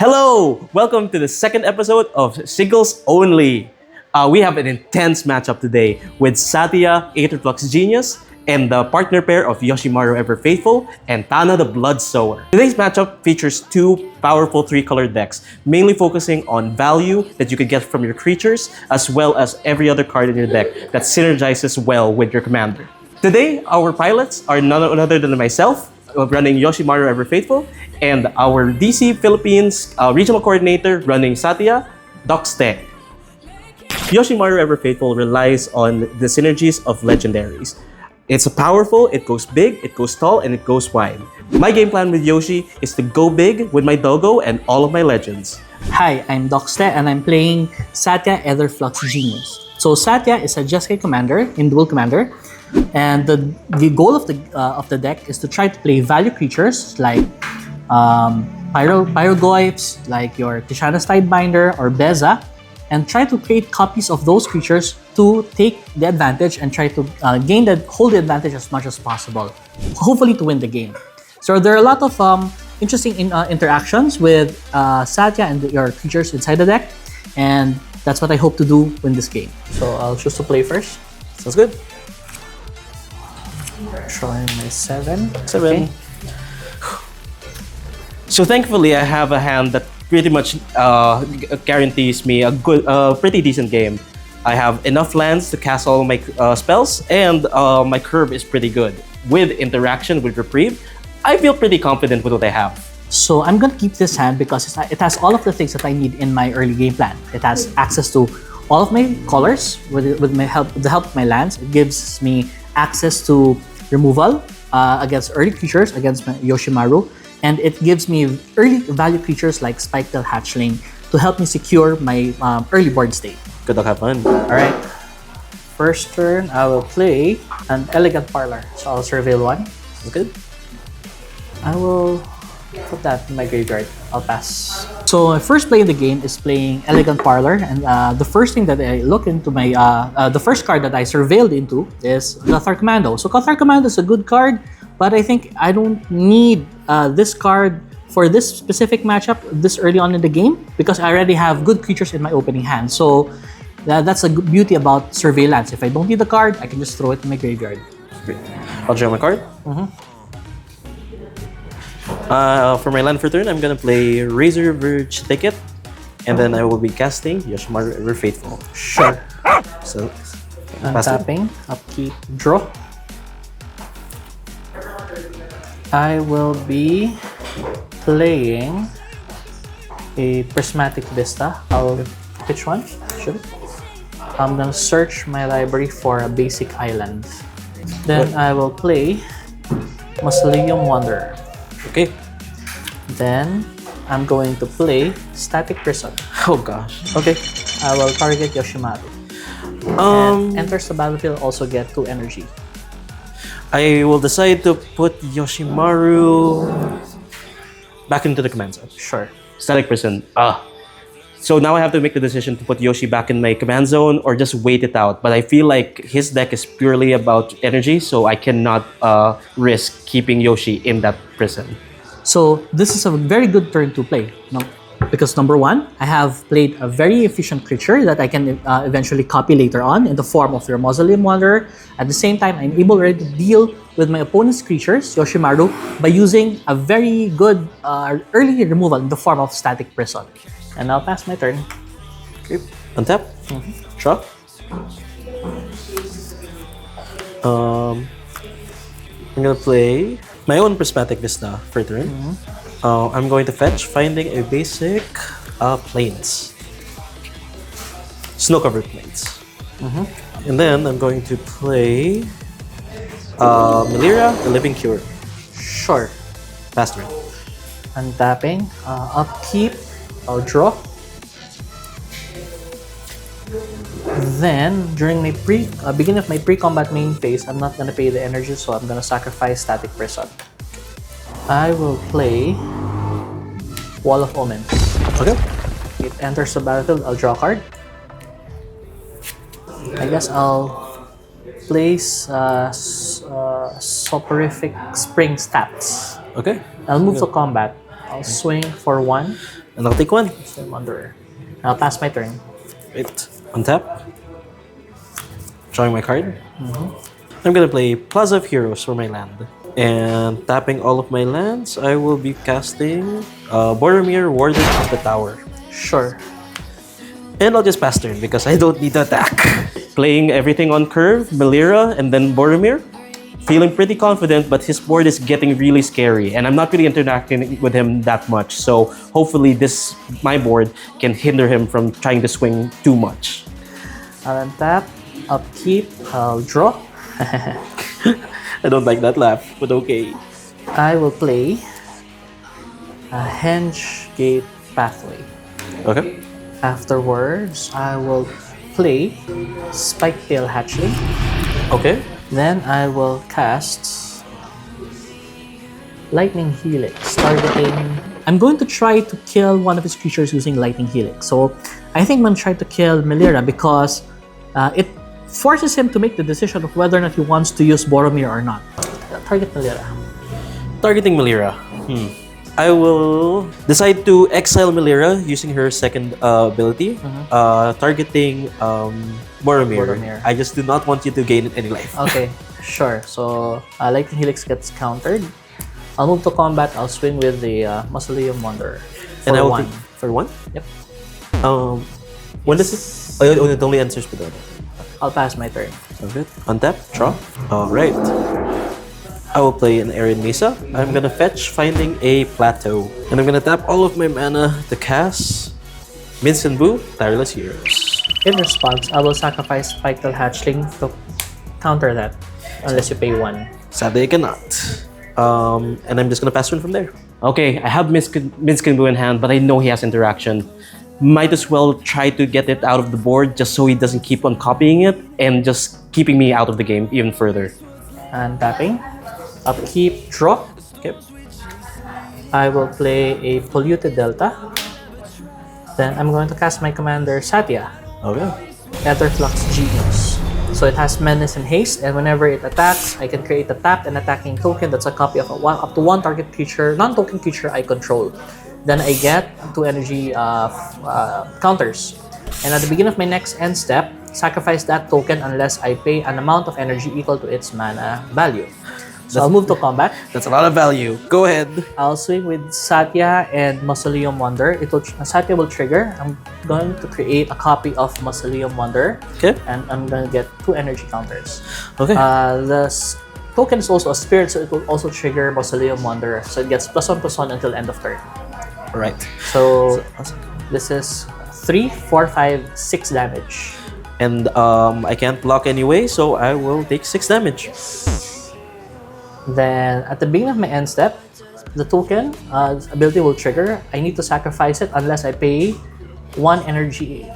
Hello! Welcome to the second episode of Singles Only. We have an intense matchup today with Satya, Aetherflux Genius, and the partner pair of Yoshimaru Ever Faithful and Tana the Blood Sower. Today's matchup features two powerful three-color decks, mainly focusing on value that you can get from your creatures, as well as every other card in your deck that synergizes well with your commander. Today, our pilots are none other than myself, running Yoshimaru Ever Faithful, and our DC Philippines regional coordinator running Satya, Doxte. Yoshimaru Ever Faithful relies on the synergies of legendaries. It's powerful, it goes big, it goes tall, and it goes wide. My game plan with Yoshi is to go big with my Dogo and all of my legends. Hi, I'm Doxte and I'm playing Satya Aetherflux Genius. So Satya is a Jeskai commander in Duel Commander, and the goal of the deck is to try to play value creatures like Pyrogoyfs, like your Tishana's Tidebinder or Beza, and try to create copies of those creatures to take the advantage and try to hold the advantage as much as possible, hopefully to win the game. So there are a lot of interesting interactions with Satya and your creatures inside the deck, and that's what I hope to do in this game. So I'll choose to play first. Sounds good. Try my 7. Okay. So thankfully, I have a hand that pretty much guarantees me a good, pretty decent game. I have enough lands to cast all my spells, and my curve is pretty good. With interaction with Reprieve, I feel pretty confident with what I have. So I'm gonna keep this hand because it has all of the things that I need in my early game plan. It has access to all of my colors with the help of my lands. It gives me access to removal against early creatures against my Yoshimaru, and it gives me early value creatures like Spiketail Hatchling to help me secure my early board state. Good luck, have fun. Alright, first turn I will play an Elegant Parlor. So I'll surveil 1. Sounds good. I will put that in my graveyard. I'll pass. So my first play in the game is playing Elegant Parlor, and the first thing that I look into the first card that I surveilled into is Duel Commander. So Duel Commander is a good card, but I think I don't need this card for this specific matchup this early on in the game because I already have good creatures in my opening hand. So that's the beauty about surveillance. If I don't need the card, I can just throw it in my graveyard. Great. I'll draw my card. For my land for turn, I'm gonna play Razor Verge Thicket, and then I will be casting Yoshimaru Ever Faithful. Sure. So, Tapping, upkeep, draw. I will be playing a Prismatic Vista. I'll pitch one. Sure. I'm gonna search my library for a basic island. Then I will play Mausoleum Wanderer. Okay. Then I'm going to play Static Prison. Oh gosh. Okay. I will target Yoshimaru. And enters the battlefield, also get 2 energy. I will decide to put Yoshimaru back into the command zone. Sure. Static Prison. So now I have to make the decision to put Yoshi back in my command zone or just wait it out. But I feel like his deck is purely about energy, so I cannot risk keeping Yoshi in that prison. So this is a very good turn to play. Because number 1, I have played a very efficient creature that I can eventually copy later on in the form of your Mausoleum Wanderer. At the same time, I'm able already to deal with my opponent's creatures, Yoshimaru, by using a very good early removal in the form of Static Prison. And I'll pass my turn. Okay. Untap. Draw. I'm gonna play my own Prismatic Vista for turn. I'm going to fetch, finding a basic Plains. Snow-covered Plains. And then I'm going to play Melira, the Living Cure. Sure. Pass turn. Untapping, upkeep, I'll draw. Then, during my beginning of my pre-combat main phase, I'm not gonna pay the energy, so I'm gonna sacrifice Static Prison. I will play Wall of Omens. Okay. It enters the battlefield, I'll draw a card. I guess I'll place Soporific Spring Stats. Okay. I'll move to combat. I'll swing for 1. And I'll take one. Musalium Wanderer. I'll pass my turn. Wait. Untap. Drawing my card. I'm gonna play Plaza of Heroes for my land. And tapping all of my lands, I will be casting Boromir, Warden of the Tower. Sure. And I'll just pass turn because I don't need to attack. Playing everything on curve, Melira, and then Boromir. Feeling pretty confident, but his board is getting really scary, and I'm not really interacting with him that much. So hopefully my board can hinder him from trying to swing too much. I'll untap, upkeep, I'll draw. I don't like that laugh, but okay. I will play a Henge Gate Pathway. Okay. Afterwards, I will play Spiketail Hatchling. Okay. Then I will cast Lightning Helix, targeting... I'm going to try to kill one of his creatures using Lightning Helix. So I think I'm going to try to kill Melira because it forces him to make the decision of whether or not he wants to use Boromir or not. Target Melira. Targeting Melira. I will decide to exile Melira using her second ability, targeting Boromir. I just do not want you to gain any life. Okay, sure. So Lightning Helix gets countered. I'll move to combat. I'll swing with the Mausoleum Wanderer. And I will one. for one? Yep. When does it? Oh, it only answers with that. I'll pass my turn. Okay. Untap, draw. Alright. I will play an Arid Mesa. I'm gonna fetch Finding a Plateau. And I'm gonna tap all of my mana to cast Mince and Boo, Tireless Heroes. In response, I will sacrifice Spiketail Hatchling to counter that, unless you pay one. Sadly, I cannot. And I'm just gonna pass one from there. Okay, I have Mince and Boo in hand, but I know he has interaction. Might as well try to get it out of the board just so he doesn't keep on copying it and just keeping me out of the game even further. And tapping. Upkeep, draw. Okay. I will play a Polluted Delta. Then I'm going to cast my commander, Satya. Okay. Etherflux Genius. So it has Menace and Haste, and whenever it attacks, I can create a tapped and attacking token that's a copy of up to one target creature, non-token creature I control. Then I get 2 energy counters. And at the beginning of my next end step, sacrifice that token unless I pay an amount of energy equal to its mana value. So I'll move to combat. That's a lot of value. Go ahead. I'll swing with Satya and Mausoleum Wonder. Satya will trigger. I'm going to create a copy of Mausoleum Wonder. Okay. And I'm going to get 2 energy counters. Okay. The token is also a spirit, so it will also trigger Mausoleum Wonder. So it gets +1/+1 until end of turn. Right. So this is 3, 4, 5, 6 damage. And I can't block anyway, so I will take 6 damage. Then at the beginning of my end step, the token ability will trigger. I need to sacrifice it unless I pay 1 energy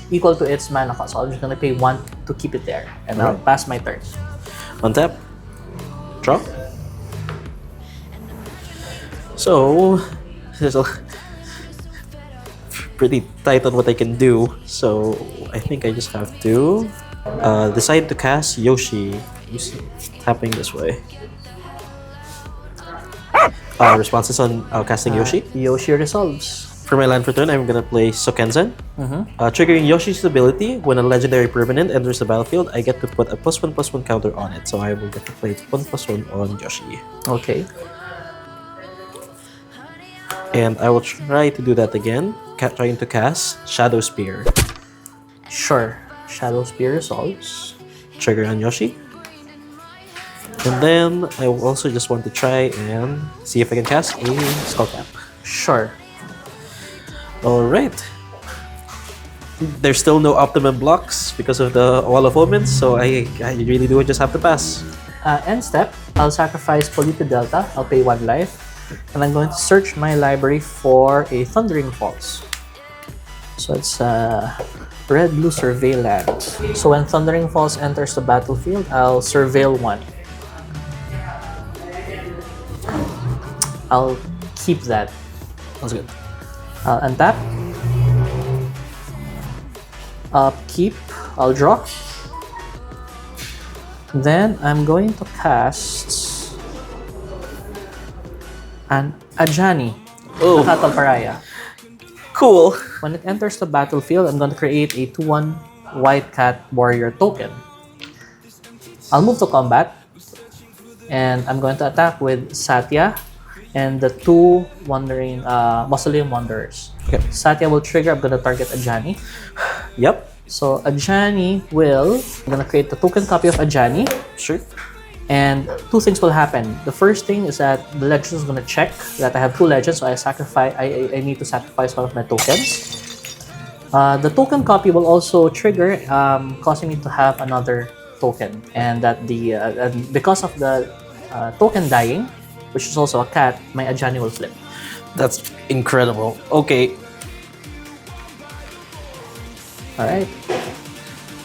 equal to its mana cost. So I'm just gonna pay 1 to keep it there, and I'll pass my turn. Untap, draw. So there's a pretty tight on what I can do. So I think I just have to decide to cast Yoshi. Tapping this way. Responses on casting Yoshi. Yoshi resolves. For my land for turn, I'm gonna play Sokenzen. Triggering Yoshi's ability, when a legendary permanent enters the battlefield, I get to put a +1/+1 counter on it. So I will get to play 1/1 on Yoshi. Okay. And I will try to do that again, trying to cast Shadow Spear. Sure. Shadow Spear resolves. Trigger on Yoshi. And then I will also just want to try and see if I can cast a Skullcap. Sure. Alright. There's still no optimum blocks because of the Wall of Omens, so I really do just have to pass. End step, I'll sacrifice Polluted Delta. I'll pay 1 life. And I'm going to search my library for a Thundering Falls. So it's red-blue surveil land. So when Thundering Falls enters the battlefield, I'll surveil 1. I'll keep that. That's good. I'll untap. Upkeep. I'll draw. Then I'm going to cast an Ajani. Oh. Nakatol Pariah. Cool. When it enters the battlefield, I'm going to create a 2/1 White Cat Warrior token. I'll move to combat, and I'm going to attack with Satya and the two wandering Mausoleum Wanderers. Okay. Satya will trigger. I'm going to target Ajani. Yep. So Ajani will. I'm going to create the token copy of Ajani. Sure. And two things will happen. The first thing is that the legend is going to check that I have two legends, so I need to sacrifice one of my tokens. The token copy will also trigger, causing me to have another token, and that and because of the token dying, which is also a cat, my Ajani will flip. That's incredible. Okay. All right,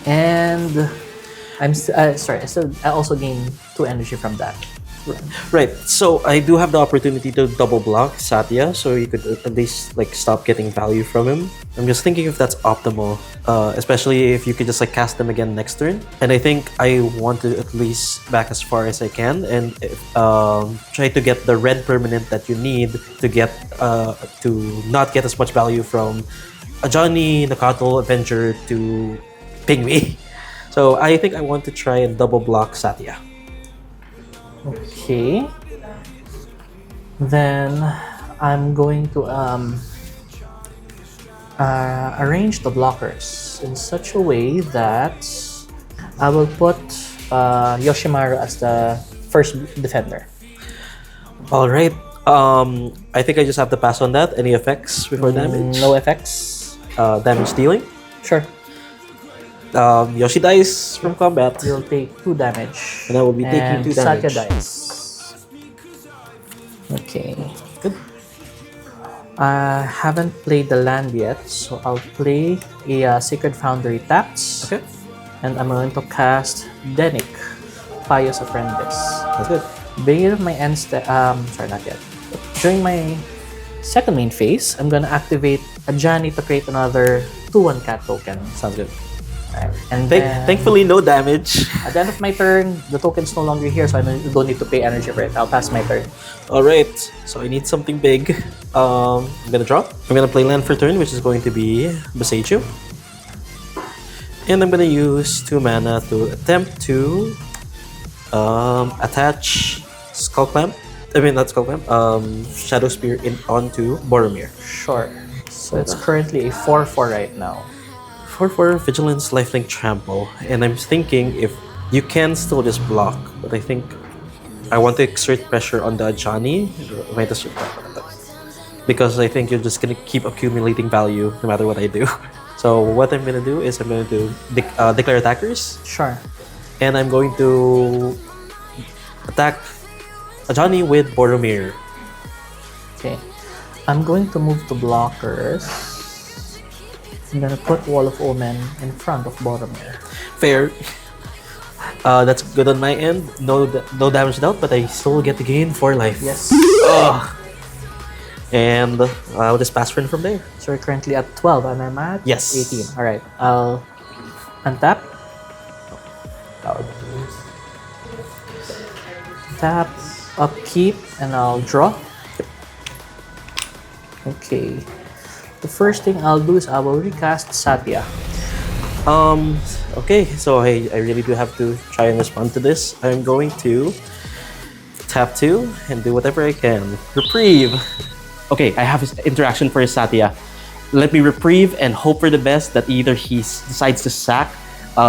and I also gain 2 energy from that. Right. So I do have the opportunity to double block Satya, so you could at least like stop getting value from him. I'm just thinking if that's optimal, especially if you could just like cast them again next turn. And I think I want to at least back as far as I can and try to get the red permanent that you need to get to not get as much value from a Johnny Nakato Avenger to ping me. So I think I want to try and double block Satya. Okay. Then I'm going to arrange the blockers in such a way that I will put Yoshimaru as the first defender. All right. I think I just have to pass on that. Any effects before damage? No effects. Damage dealing. Sure. Yoshi dies from combat, You'll take 2 damage. and I will be taking 2 Satya damage. dies. Okay. Good. I haven't played the land yet, so I'll play a Sacred Foundry taps. Okay, And I'm going to cast Denic, Pious Apprentice. that's good. Beginning of my end sorry, not yet. During my second main phase, I'm gonna activate Ajani to create another 2/1 cat token. Sounds good. Alright. And then, Thankfully, no damage. at the end of my turn, the token's no longer here, so I don't need to pay energy for it. I'll pass my turn. All right, so I need something big. I'm gonna draw. I'm gonna play land for turn, which is going to be Boseiju. And I'm gonna use 2 mana to attempt to attach Skull Clamp. I mean, not Skull Clamp. Shadow Spear onto Boromir. Sure. So it's currently a 4/4 right now. 4/4 Vigilance, Lifelink, Trample. And I'm thinking if you can still just block, but I think I want to exert pressure on the Ajani. Because I think you're just gonna keep accumulating value no matter what I do. So what I'm gonna do is I'm going to declare attackers, Sure. and I'm going to attack Ajani with Boromir. Okay. I'm going to move to blockers. I'm gonna put Wall of Omen in front of Boromir. Fair. That's good on my end. No damage dealt, but I still get to gain 4 life. Yes. Ugh. And I'll just pass turn from there. So we're currently at 12 and I'm at Yes. 18. Alright. I'll untap. Tap, upkeep, and I'll draw. Okay. The first thing I'll do is I will recast Satya. Okay, so I really do have to try and respond to this. I'm going to tap 2 and do whatever I can. Reprieve. Okay, I have his interaction for his Satya. Let me reprieve and hope for the best that either he decides to sack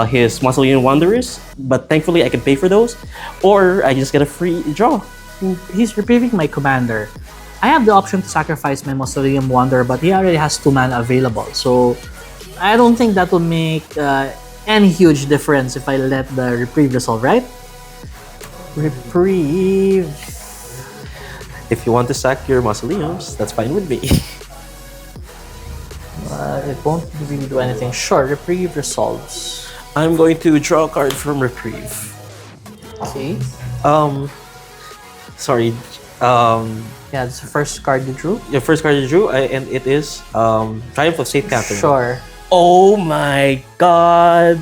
his Mausoleum Wanderers, but thankfully I can pay for those, or I just get a free draw. He's reprieving my commander. I have the option to sacrifice my Mausoleum Wanderer, but he already has 2 mana available. So I don't think that will make any huge difference if I let the reprieve resolve, right? Reprieve. If you want to sack your Mausoleums, that's fine with me. It won't really do anything. Sure, reprieve resolves. I'm going to draw a card from Reprieve. Okay. Sorry. Yeah, it's the first card you drew. Your first card you drew, and it is Triumph of Saint Catherine. Sure. Oh my god!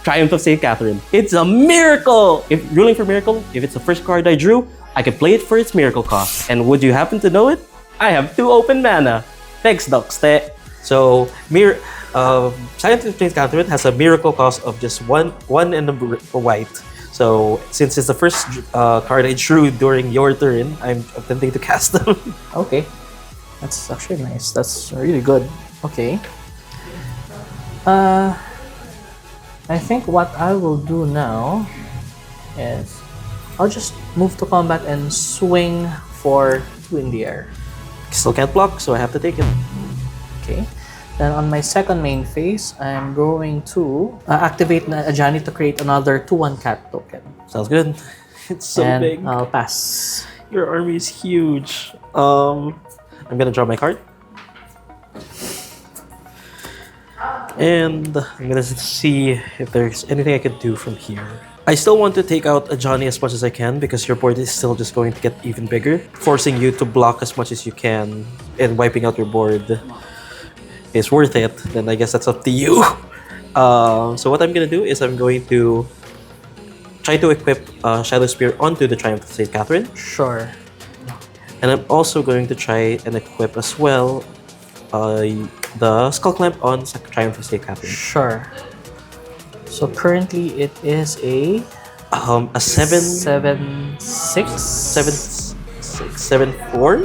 Triumph of Saint Catherine. It's a miracle! If ruling for miracle, if it's the first card I drew, I can play it for its miracle cost. And would you happen to know it? I have 2 open mana. Thanks, Doxte. So, Giant of Saint Catherine has a miracle cost of just one and a white. So, since it's the first card I drew during your turn, I'm attempting to cast them. Okay. That's actually nice. That's really good. Okay. I think what I will do now is I'll just move to combat and swing for 2 in the air. Still can't block, so I have to take it. Okay. Then on my second main phase, I'm going to activate Ajani to create another 2/1 cat token. Sounds good. It's so and big. I'll pass. Your army is huge. I'm gonna draw my card. And I'm gonna see if there's anything I can do from here. I still want to take out a Johnny as much as I can because your board is still just going to get even bigger. Forcing you to block as much as you can and wiping out your board is worth it. Then I guess that's up to you. So what I'm gonna do is I'm going to try to equip Shadow Spear onto the Triumph of St. Catherine. Sure. And I'm also going to try and equip as well the Skull Clamp on Triumph of St. Catherine. Sure. So currently it is a 7-6? 7-4?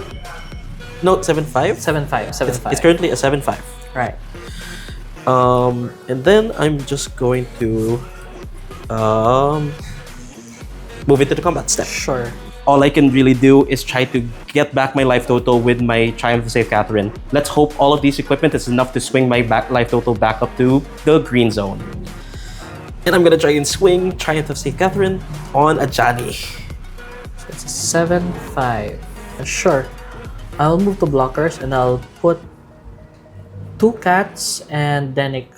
No, 7-5? 7/5. 7/5. It's currently a 7-5. Right. And then I'm just going to move into the combat step. Sure. All I can really do is try to get back my life total with my Triumph of St. Catherine. Let's hope all of these equipment is enough to swing my life total back up to the green zone. And I'm gonna try and swing Triumph of St. Catherine on a Johnny. So it's a 7/5. Sure. I'll move to blockers and I'll put 2 cats and Denick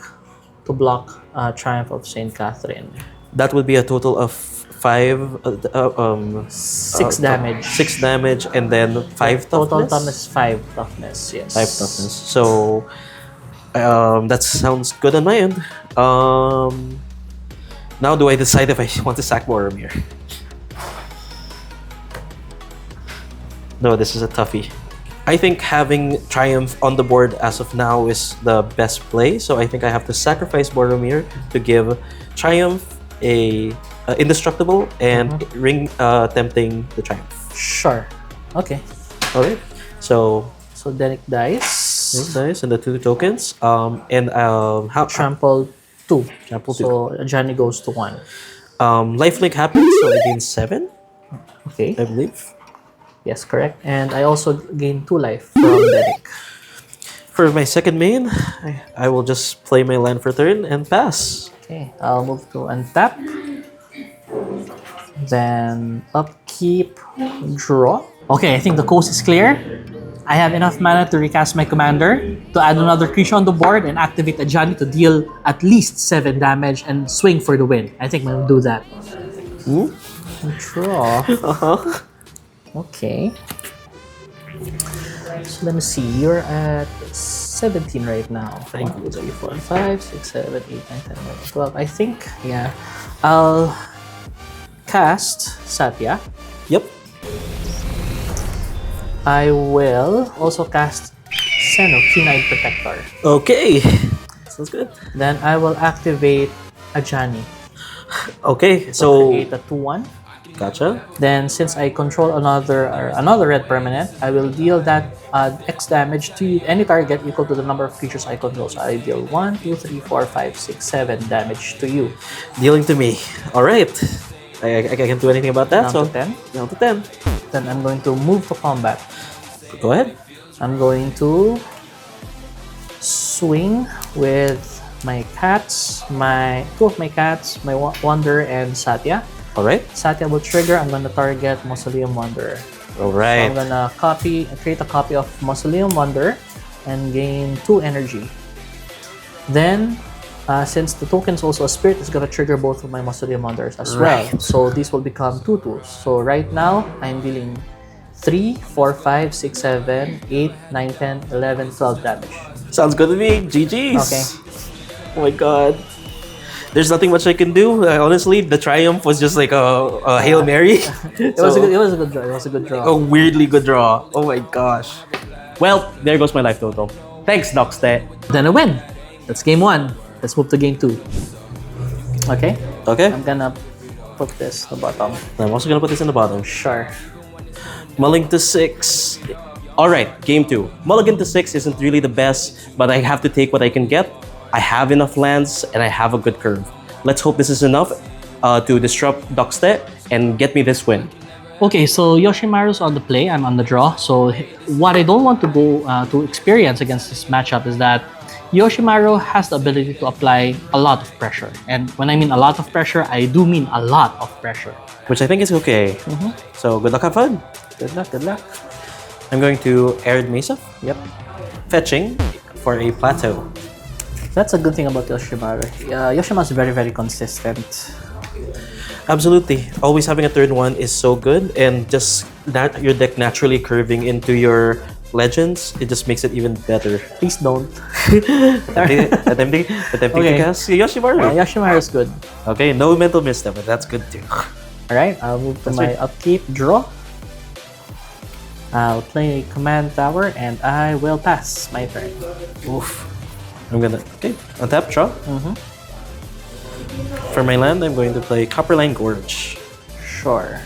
to block Triumph of St. Catherine. That would be a total of 6 damage. 6 damage and then 5 Total toughness. toughness 5 toughness. Yes. 5 toughness. So that sounds good on my end. Now do I decide if I want to sack Boromir? No, this is a toughie. I think having Triumph on the board as of now is the best play. So I think I have to sacrifice Boromir to give Triumph a indestructible and ring tempting the Triumph. Sure. Okay. Alright. So Denick dies. nice and the 2 tokens. And how Trample 2. Trample 2. So Johnny goes to 1. Lifelink happens, so I gain 7, Okay. I believe. Yes, correct. And I also gain 2 life from Denick. For my second main, I will just play my land for turn and pass. Okay. I'll move to untap. Then upkeep, draw. Okay, I think the coast is clear. I have enough mana to recast my commander, to add another creature on the board, and activate a Johnny to deal at least 7 damage and swing for the win. I think I'm gonna do that. Draw. Okay. So let me see. You're at 17 right now. Thank 1, 2, 3, 4, 5, 6, 7, 8, 9, 10, 11, 12. I think, yeah. I'll cast Satya. Yep. I will also cast Seno, Keen-Eyed Protector. Okay. Sounds good. Then I will activate Ajani. Okay, So so create a 2/1. gotcha. Then since I control another red permanent, I will deal that X damage to any target equal to the number of creatures I control. So I deal 1, 2, 3, 4, 5, 6, 7 damage to you. Dealing to me. All right. I can't do anything about that. Down So to 10. down to 10. Then I'm going to move to combat. Go ahead. I'm going to swing with my cats, 2 of my cats, my Wanderer and Satya. All right. Satya will trigger. I'm going to target Mausoleum Wanderer. All So right. I'm going to create a copy of Mausoleum Wanderer and gain 2 energy. Then, since the token's also a spirit, it's going to trigger both of my Mausoleum Wanderers as well. Right. So these will become 2/2s. So right now, I'm dealing 3, 4, 5, 6, 7, 8, 9, 10, 11, 12 damage. Sounds good to me. GG's. Okay. Oh my god. There's nothing much I can do. Honestly, the Triumph was just like a Hail Mary. It was a good draw. It was a good draw. A weirdly good draw. Oh my gosh. Well, there goes my life total. Thanks, Doxte. Then a win. That's game 1. Let's move to game 2. Okay? Okay. I'm gonna put this at the bottom. I'm also gonna put this in the bottom. Sure. Mulligan to 6. Alright, game 2. Mulligan to 6 isn't really the best, but I have to take what I can get. I have enough lands, and I have a good curve. Let's hope this is enough to disrupt Doxte and get me this win. Okay, so Yoshimaru's on the play, I'm on the draw. So what I don't want to go to experience against this matchup is that Yoshimaru has the ability to apply a lot of pressure. And when I mean a lot of pressure, I do mean a lot of pressure. Which I think is okay. So good luck, have fun. Good luck, good luck. I'm going to Arid Mesa, Yep. fetching for a plateau. That's a good thing about Yoshimaru. Yoshimaru's very, very consistent. Absolutely. Always having a third one is so good, and just that your deck naturally curving into your legends, it just makes it even better. Please don't. Attempting to cast Yoshimaru. Yoshimaru's good. Okay, no mental misstep, but that's good too. Alright, I'll move to my upkeep, draw. I'll play Command Tower, and I will pass my turn. Oof. I'm gonna, untap, draw. For my land, I'm going to play Copperline Gorge. Sure.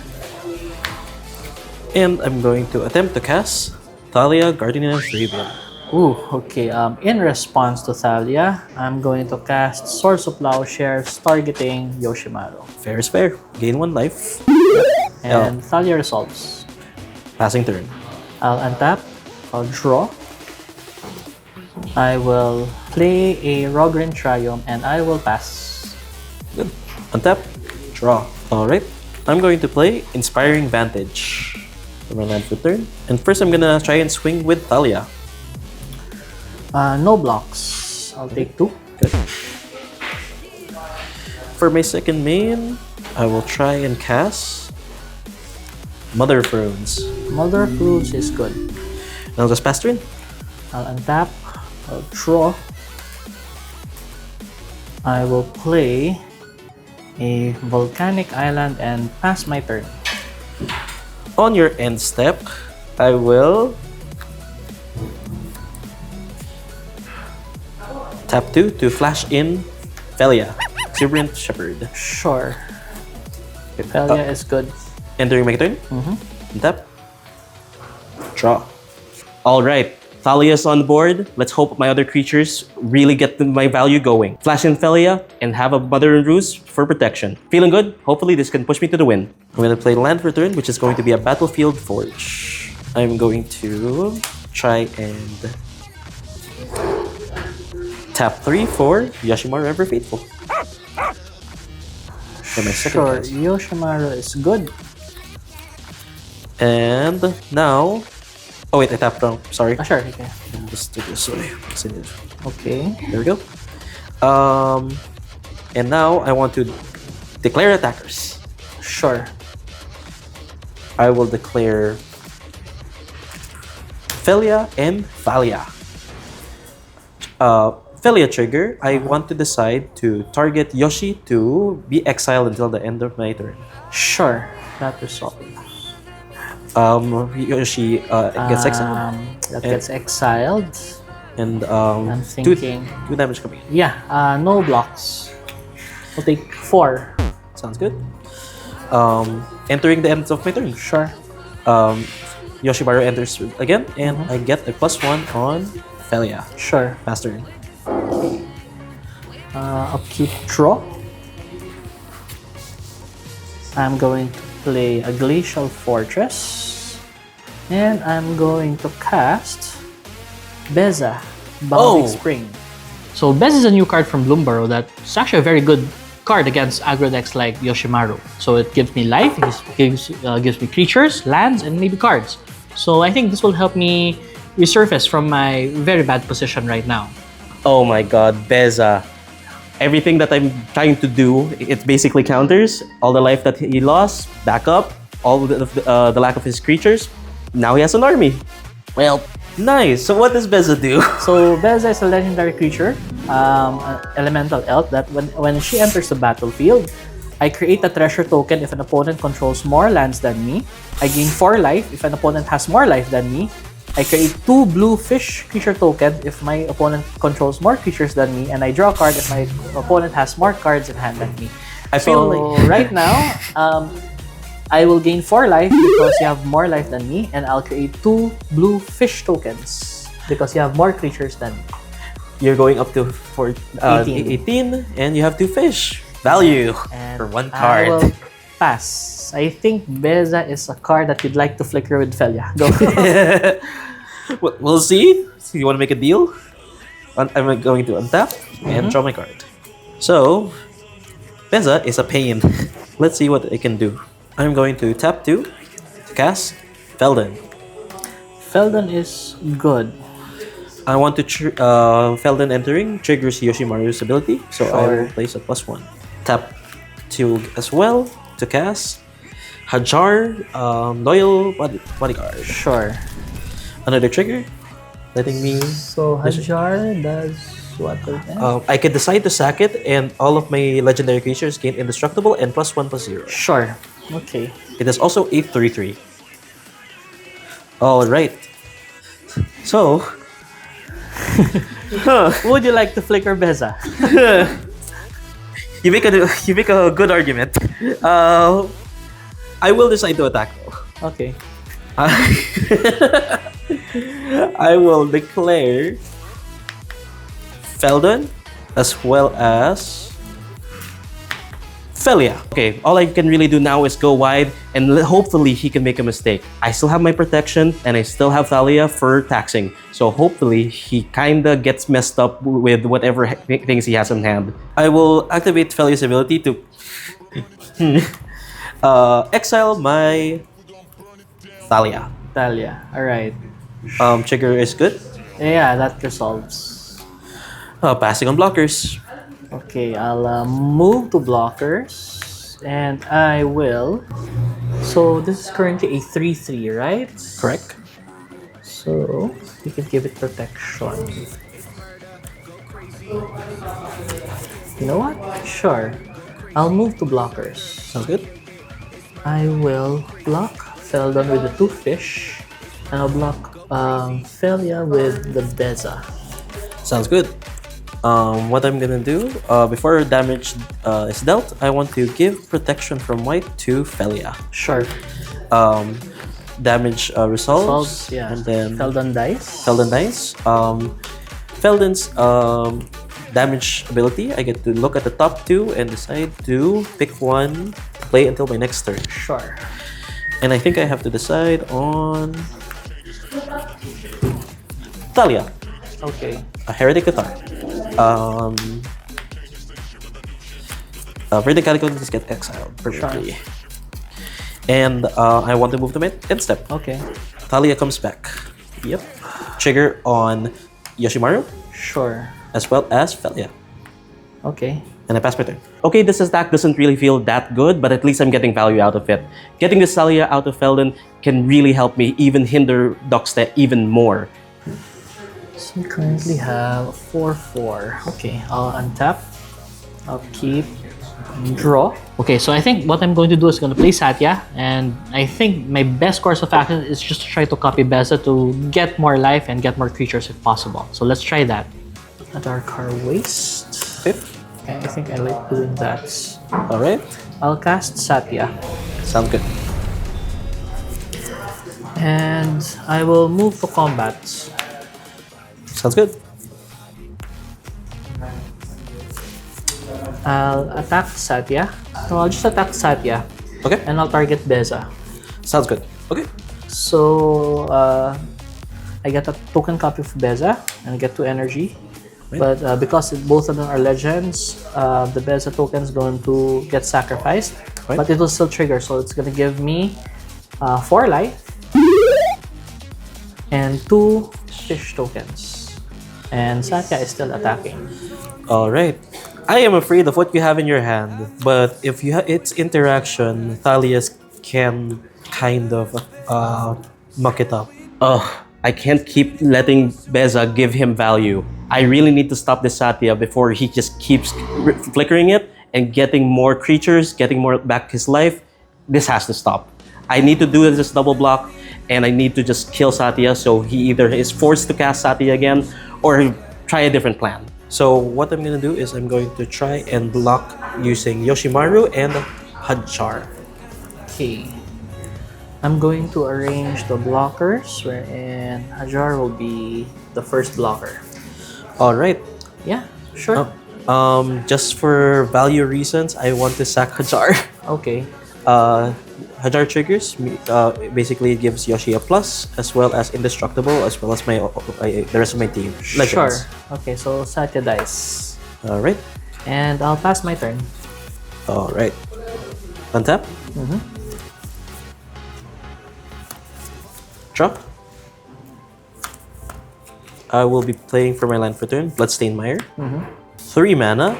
And I'm going to attempt to cast Thalia, Guardian of Thrabian. Ooh, okay. In response to Thalia, I'm going to cast Swords of Plowshares, targeting Yoshimaru. Fair is fair. Gain 1 life. And Thalia resolves. Passing turn. I'll untap, I'll draw. I will play a Rogrin Triumph, and I will pass. Good. Untap, draw. Alright. I'm going to play Inspiring Vantage for my land for turn. And first I'm gonna try and swing with Thalia. No blocks. I'll take 2. Good. For my second main, I will try and cast Mother of Runes. Mother of Runes is good. And I'll just pass turn. I'll untap, I'll draw. I will play a Volcanic Island and pass my turn. On your end step, I will tap 2 to flash in Felia, Exuberant Shepherd. Sure. Felia is good. Entering my turn. Tap. Draw. Alright, Thalia's on board. Let's hope my other creatures really get my value going. Flash in Felia and have a Mother and Ruse for protection. Feeling good? Hopefully this can push me to the win. I'm going to play land for turn, which is going to be a Battlefield Forge. I'm going to try and tap 3 for Yoshimaru Ever Faithful. For my second Sure, cast. Yoshimaru is good. And now... Oh wait, I tapped wrong. Sorry. Sure, okay. Just do this way. Okay. There we go. And now I want to declare attackers. Sure. I will declare Felia and Thalia. Felia trigger, I want to decide to target Yoshi to be exiled until the end of my turn. Sure. That resolved. Yoshi gets exiled. That gets exiled. And I'm thinking... two damage coming. Yeah, no blocks. We'll take 4. Sounds good. Entering the end of my turn. Sure. Yoshimaru enters again, and I get a +1 on Felia. Sure. Pass turn. Upkeep, draw. I'm going to play a Glacial Fortress. And I'm going to cast Beza, Bounding Spring. So Beza is a new card from Bloomborough that's actually a very good card against aggro decks like Yoshimaru. So it gives me life, it gives me creatures, lands, and maybe cards. So I think this will help me resurface from my very bad position right now. Oh my god, Beza. Everything that I'm trying to do, it basically counters. All the life that he lost, back up. All the lack of his creatures. Now he has an army. Well, nice. So what does Beza do? So Beza is a legendary creature, an elemental elf that when she enters the battlefield, I create a treasure token if an opponent controls more lands than me. I gain 4 life if an opponent has more life than me. I create 2 blue fish creature tokens if my opponent controls more creatures than me, and I draw a card if my opponent has more cards in hand than me. I feel like right now, I will gain 4 life because you have more life than me, and I'll create 2 blue fish tokens because you have more creatures than me. you're going up to 18. 18 and you have 2 fish. Value And for 1 I card. will pass. I think Beza is a card that you'd like to flicker with Felia. Go. We'll see. So you want to make a deal? I'm going to untap and draw my card. So, Beza is a pain. Let's see what I can do. I'm going to tap 2 to cast Felden. Felden is good. I want to Felden entering triggers Yoshimaru's ability, so I will place a +1. Tap 2 as well to cast Hajar, Loyal Bodyguard. Sure. Another trigger, letting me. So Hajar does what again? I can decide to sack it, and all of my legendary creatures gain indestructible and +1/+0. Sure. Okay. It is also a 3/3. All right. So, Would you like to flicker Beza? you make a good argument. I will decide to attack though. Okay. I will declare Felden as well as Felia. Okay, all I can really do now is go wide and hopefully he can make a mistake. I still have my protection and I still have Thalia for taxing. So hopefully he kinda gets messed up with whatever things he has on hand. I will activate Felia's ability to exile my Thalia. Talia. Alright. Trigger is good. Yeah, that resolves. Passing on blockers. Okay, I'll move to blockers. And I will. So this is currently a 3/3, right? Correct. So you can give it protection. You know what? Sure. I'll move to blockers. Sounds good. I will block Feldon with the 2 fish. And I'll block Felia with the Beza. Sounds good. What I'm gonna do, before damage is dealt, I want to give protection from white to Felia. Sure. Damage resolves, Yeah. and then Feldon dies. Felden dies. Felden's damage ability, I get to look at the top 2 and decide to pick one, play until my next turn. Sure. And I think I have to decide on Thalia, Okay. a Heretic Cathar. Heretic Cathar just get exiled permanently. And I want to move to my end step. Okay. Thalia comes back. Yep. Trigger on Yoshimaru Sure. as well as Felia. Okay. And I pass my turn. Okay, this attack doesn't really feel that good, but at least I'm getting value out of it. Getting this Thalia out of Felden can really help me even hinder Dockstead even more. So we currently have 4/4. Okay, I'll untap. I'll keep. Draw. Okay, so I think what I'm going to do is going to play Satya, and I think my best course of action is just to try to copy Beza to get more life and get more creatures if possible. So let's try that. A Darkar Waste. Okay. Okay, I think I like doing that. Alright. I'll cast Satya. Sounds good. And I will move to combat. Sounds good. I'll attack Satya. No, I'll just attack Satya. Okay. And I'll target Beza. Sounds good. Okay. So, I get a token copy of Beza and I get 2 energy. Right. But because both of them are legends, the Beza token is going to get sacrificed. Right. But it will still trigger, so it's going to give me 4 life and 2 fish tokens. And Satya is still attacking. Alright. I am afraid of what you have in your hand, but if you its interaction, Thalia's can kind of muck it up. Ugh, I can't keep letting Beza give him value. I really need to stop this Satya before he just keeps flickering it and getting more creatures, getting more back his life. This has to stop. I need to do this double block, and I need to just kill Satya, so he either is forced to cast Satya again or try a different plan. So what I'm gonna do is I'm going to try and block using Yoshimaru and Hajar. Okay. I'm going to arrange the blockers wherein Hajar will be the first blocker. All right. Yeah, sure. Just for value reasons, I want to sack Hajar. Okay. Hajar triggers basically it gives Yoshi a plus as well as indestructible as well as the rest of my team. Legends. Sure. Okay, so Satya dice. All right. And I'll pass my turn. All right. Untap. Drop. I will be playing for my land for turn, Bloodstained Mire. 3 mana.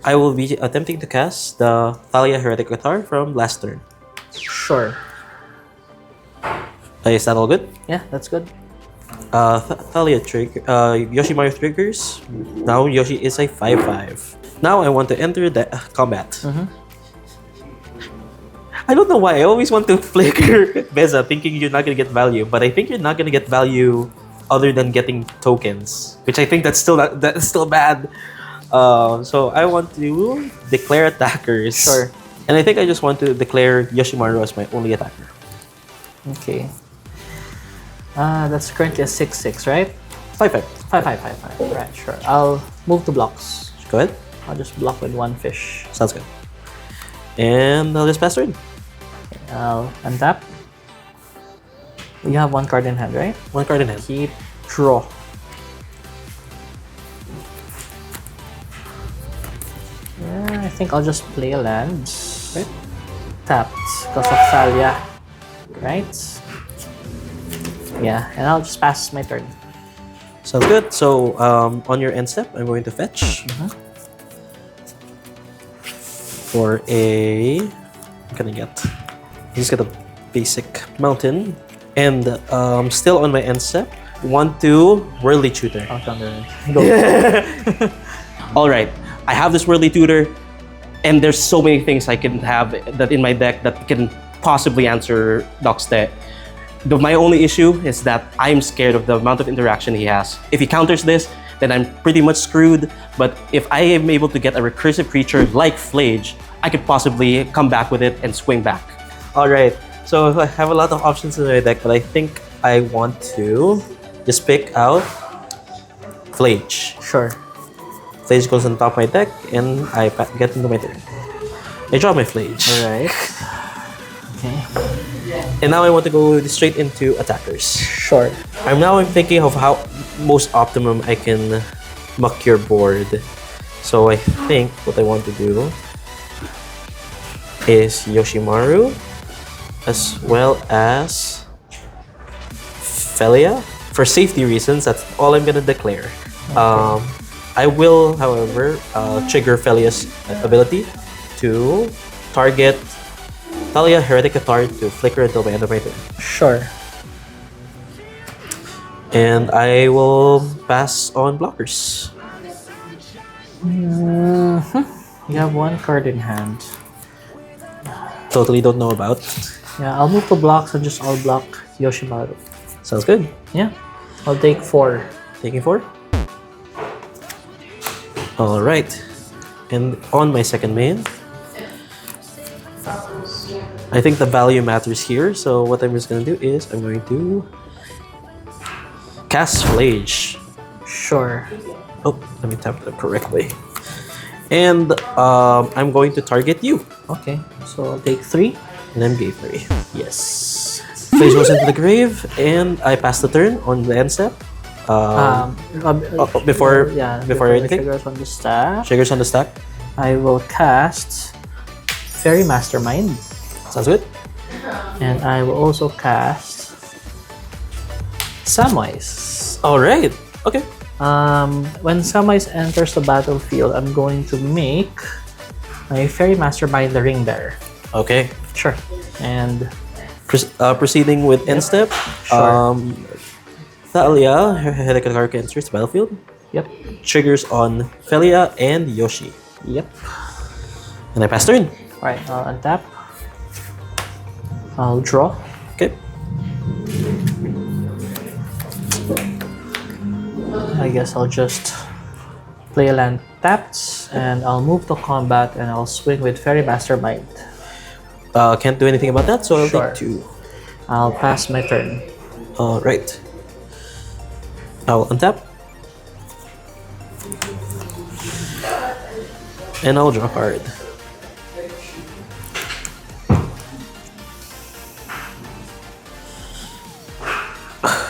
I will be attempting to cast the Thalia Heretic Cathar from last turn. Sure. Is that all good? Yeah, that's good. Thalia trigger. Yoshimaru triggers. Now Yoshi is a 5/5. Now I want to enter the combat. I don't know why. I always want to flicker Beza thinking you're not gonna get value, but I think you're not gonna get value other than getting tokens, which I think that's still bad. So I want to declare attackers. Sure. And I think I just want to declare Yoshimaru as my only attacker. Okay. That's currently a 6/6, right? 5/5. 5/5/5/5. Right, sure. I'll move to blocks. Go ahead. I'll just block with 1 fish. Sounds good. And I'll just pass turn. I'll untap. You have 1 card in hand, right? 1 card in hand. Keep draw. Yeah, I think I'll just play a land. Right. Tapped because of Thalia. Right? Yeah, and I'll just pass my turn. Sounds good. So on your end step, I'm going to fetch for a. I'm gonna get. Just get a basic mountain, and still on my end step, want to Worldly Tutor. I'll thunder. Go. All right, I have this Worldly Tutor, and there's so many things I can have that in my deck that can possibly answer Doc's deck. My only issue is that I'm scared of the amount of interaction he has. If he counters this, then I'm pretty much screwed. But if I am able to get a recursive creature like Flage, I could possibly come back with it and swing back. All right, so I have a lot of options in my deck, but I think I want to just pick out Flage. Sure. Flage goes on top of my deck, and I get into my turn. I draw my Flage. Alright. Okay. And now I want to go straight into attackers. Sure. I'm thinking of how most optimum I can muck your board. So I think what I want to do is Yoshimaru as well as Felia. For safety reasons, that's all I'm gonna declare. Okay. I will, however, trigger Felia's ability to target Thalia Heretic Cathar to flicker until the end of my turn. Sure. And I will pass on blockers. You have 1 card in hand. Totally don't know about. Yeah, I'll move to blocks and just all block Yoshimaru. Sounds good. Yeah. I'll take 4. Taking 4. Alright. And on my second main, I think the value matters here. So what I'm just going to do is I'm going to cast Flage. Sure. Oh, let me tap that correctly. And I'm going to target you. Okay. So I'll take 3. And then gave 3. Yes. Flage goes into the grave, and I pass the turn on the end step. Before anything? Triggers on the stack. Triggers on the stack. I will cast Fairy Mastermind. Sounds good. And I will also cast Samwise. Alright. Okay. When Samwise enters the battlefield, I'm going to make my Fairy Mastermind the Ring Bearer. Okay. Sure. And proceeding with end step. Sure. Thalia, Heretic Cathar enters the battlefield. Yep. Triggers on Felia and Yoshi. Yep. And I pass turn. Alright, I'll untap. I'll draw. Okay. I guess I'll just play a land tapped, and I'll move to combat, and I'll swing with Fairy Mastermind. Can't do anything about that, so I'll Sure. take 2. I'll pass my turn. Alright. I'll untap. And I'll draw a card.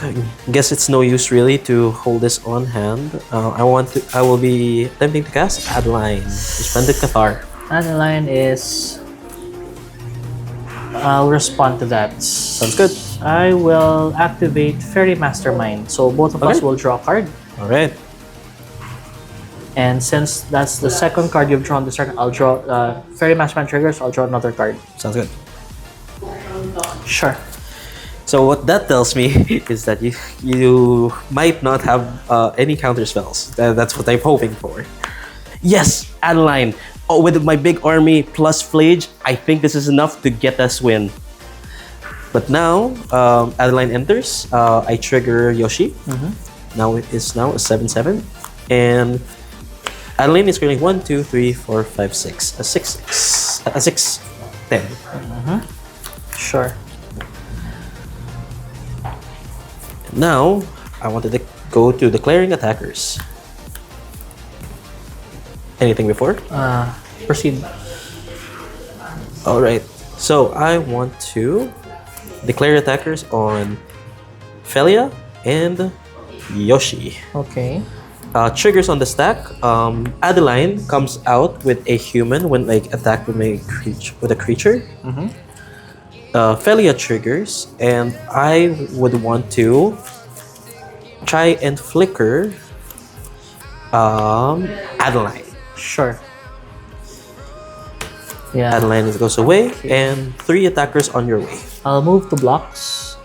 I guess it's no use really to hold this on hand. I will be attempting to cast Adeline, Splendid Cathar. Adeline is... I'll respond to that. Sounds good. I will activate Fairy Mastermind. So both of us Okay. will draw a card. Alright. And since that's the second card you've drawn this turn, I'll draw Fairy Mastermind triggers, I'll draw another card. Sounds good. Sure. So what that tells me is that you might not have any counter spells. That's what I'm hoping for. Yes, Adeline. Oh, with my big army plus Flage, I think this is enough to get us win. But now, Adeline enters. I trigger Yoshi. Now it is now a 7/7, and Adeline is currently 1, 2, 3, 4, 5, 6, a 6, 6, a 6, 10. Sure. Now, I wanted to go to declaring attackers. Anything before? Proceed. Alright, so I want to declare attackers on Felia and Yoshi. Okay. Triggers on the stack. Adeline comes out with a human when like attacked with a creature. Felia triggers, and I would want to try and flicker Adeline. Sure. Yeah. Adeline goes away, and 3 attackers on your way. I'll move to blocks.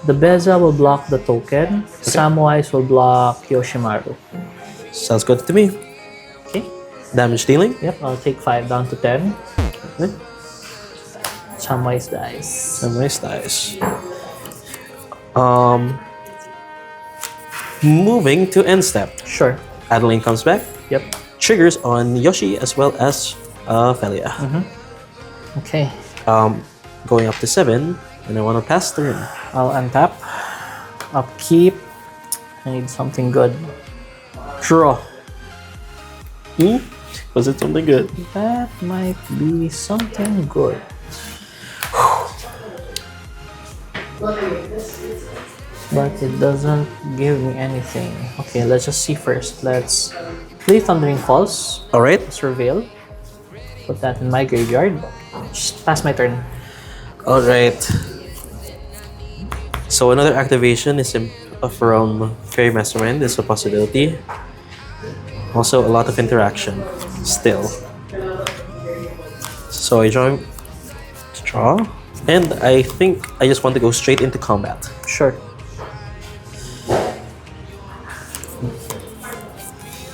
The Beza will block the token. Samwise will block Yoshimaru. Sounds good to me. Okay. Damage dealing. Yep, I'll take 5 down to 10. Okay. Samwise dies. Some nice dice. Moving to end step. Sure. Adeline comes back. Yep. Triggers on Yoshi as well as Felia. Okay. Going up to 7, and I want to pass turn. I'll untap. Upkeep. I need something good. Draw. Was it something good? That might be something good. But it doesn't give me anything. Okay, let's just see first. Let's play Thundering Falls. Alright. Surveil. Put that in my graveyard. Just pass my turn. Alright. So another activation is from Fairy Mastermind. There's a possibility. Also a lot of interaction. Still. So I draw. And I think I just want to go straight into combat. Sure.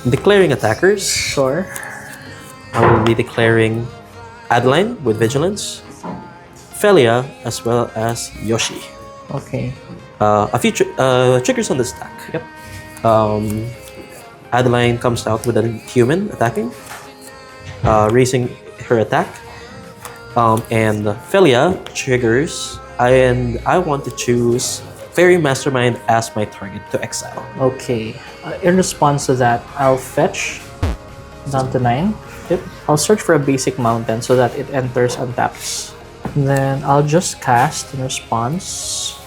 Declaring attackers. Sure. I will be declaring Adeline with Vigilance, Felia, as well as Yoshi. Okay. A few triggers on the stack. Yep. Adeline comes out with a human attacking, raising her attack. And Felia triggers, and I want to choose Fairy Mastermind as my target to exile. Okay. In response to that, I'll fetch down to 9. Yep. I'll search for a basic mountain so that it enters and taps. Then I'll just cast in response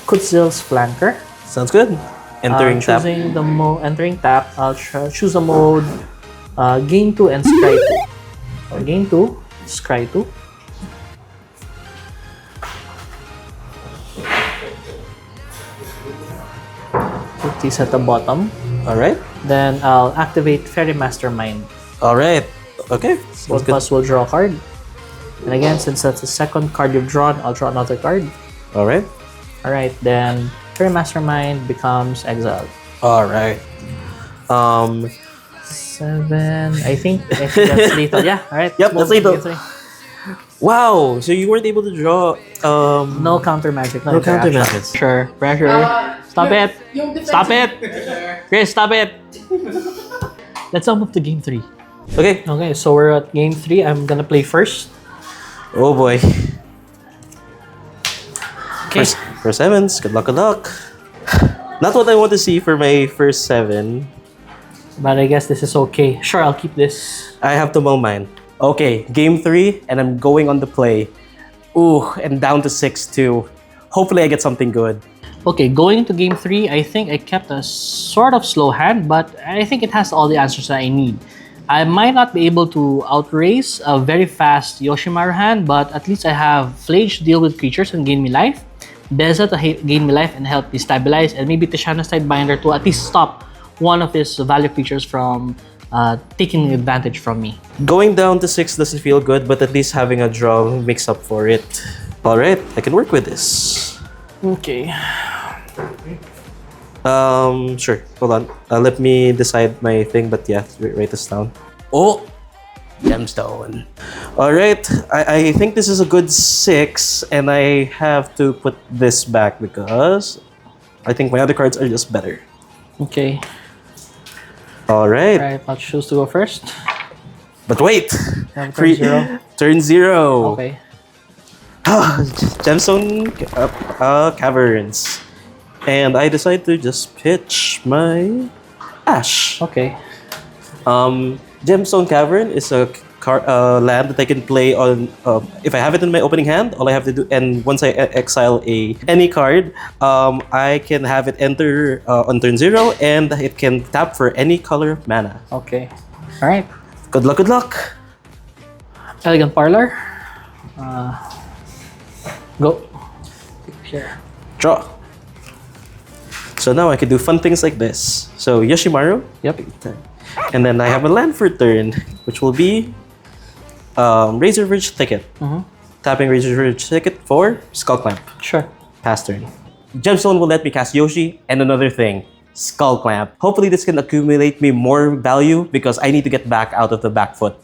Kutzil's Flanker. Sounds good. Entering tap. Choosing the entering tap, I'll choose a mode gain 2 and scry 2. Or gain 2, scry 2. Put these at the bottom. Alright. Then I'll activate Fairy Mastermind. Alright. Okay. Sounds Both of good. us will draw a card. And again, since that's the second card you've drawn, I'll draw another card. Alright. Alright, then Fairy Mastermind becomes exiled. Alright. 7. I think that's lethal. Yeah, alright. Yep, that's lethal. Wow, so you weren't able to draw No counter magic. No, no counter interaction. magic. Sure. Pressure. Stop it. Stop it. Chris, stop it. Let's move to game 3. Okay. Okay, so we're at game 3. I'm gonna play first. Oh boy. Okay. For sevens, good luck, good luck. Not what I want to see for my first 7. But I guess this is okay. Sure, I'll keep this. I have to mull mine. Okay, game 3, and I'm going on the play. Ooh, and down to 6-2. Hopefully I get something good. Okay, going into game 3, I think I kept a sort of slow hand, but I think it has all the answers that I need. I might not be able to outrace a very fast Yoshimaru hand, but at least I have Flage to deal with creatures and gain me life, Beza to gain me life and help me stabilize, and maybe Tishana's Sidebinder to at least stop one of his value creatures from taking advantage from me. Going down to 6 doesn't feel good, but at least having a draw makes up for it. Alright, I can work with this. Okay. Sure. Hold on. Let me decide my thing, but yeah, write this down. Oh! Gemstone. Alright, I think this is a good 6, and I have to put this back because I think my other cards are just better. Okay. Alright. Alright, I'll choose to go first. But wait! Turn 0. Turn 0. Okay. Gemstone Caverns. And I decide to just pitch my Ash. Okay. Gemstone Cavern is a land that I can play on. If I have it in my opening hand, all I have to do, and once I exile any card, I can have it enter on turn 0, and it can tap for any color of mana. Okay. Alright. Good luck, good luck. Elegant Parlor. Go. Here. Draw. So now I can do fun things like this. So Yoshimaru. Yep. And then I have a land for turn, which will be Razor Ridge Thicket. Tapping Razor Ridge Thicket for Skull Clamp. Sure. Pass turn. Gemstone will let me cast Yoshi, and another thing, Skull Clamp. Hopefully this can accumulate me more value because I need to get back out of the back foot.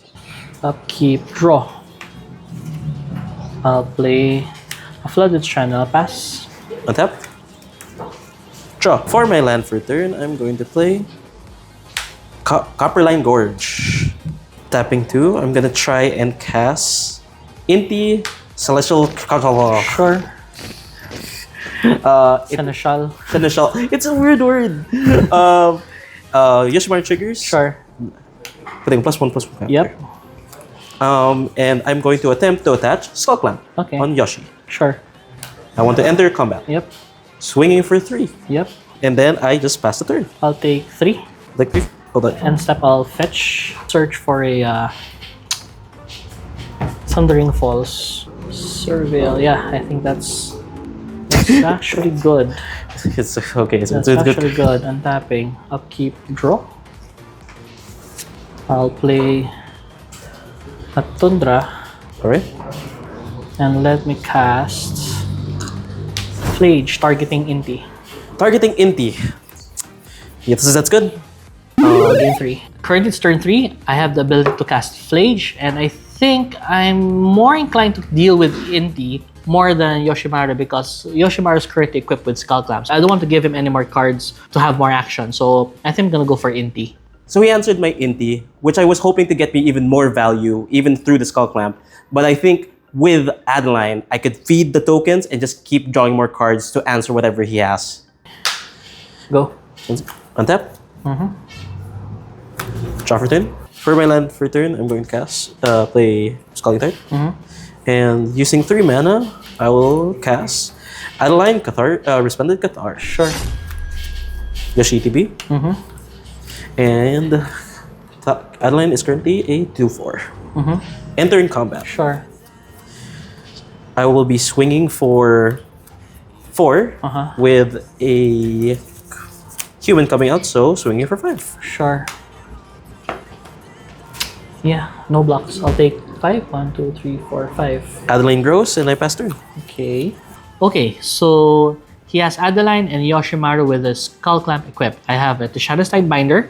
Upkeep. Draw. I'll play a Flooded Strand. I'll pass. Untap. Draw. For my land for turn, I'm going to play Copperline Gorge. Tapping 2, I'm gonna try and cast Inti Celestial. Sure. Seneschal. Seneschal. It's a weird word. Yoshimaru triggers. Sure. Putting +1/+1. Yep. And I'm going to attempt to attach Skull Clamp Okay. on Yoshi. Sure. I want to enter combat. Yep. Swinging for 3. Yep. And then I just pass the turn. I'll take 3. Like this. Hold on. End step, I'll fetch. Search for a Thundering Falls. Surveil. Yeah, I think that's actually good. It's okay. It's That's good. actually good. Untapping. Upkeep. Draw. I'll play a Tundra. Alright. And let me cast Flage, targeting Inti. Targeting Inti. Yes, that's good. Game 3. Currently it's turn 3. I have the ability to cast Flage, and I think I'm more inclined to deal with Inti more than Yoshimaru because Yoshimaru is currently equipped with Skull Clamps. I don't want to give him any more cards to have more action, so I think I'm gonna go for Inti. So he answered my Inti, which I was hoping to get me even more value, even through the Skull Clamp. But I think with Adeline, I could feed the tokens and just keep drawing more cards to answer whatever he has. Go. Untap. Draw for turn. For my land for turn, I'm going to cast, play Scalding Tide. And using 3 mana, I will cast Adeline, Resplendent Cathar. Sure. Yoshi TB. And Adeline is currently a 2/4. Enter in combat. Sure. I will be swinging for 4 with a human coming out, so swinging for 5. Sure. Yeah, no blocks. I'll take 5. 1, 2, 3, 4, 5. Adeline grows, and I pass turn. Okay. Okay, so he has Adeline and Yoshimaru with a Skull Clamp equipped. I have a Shadow Binder.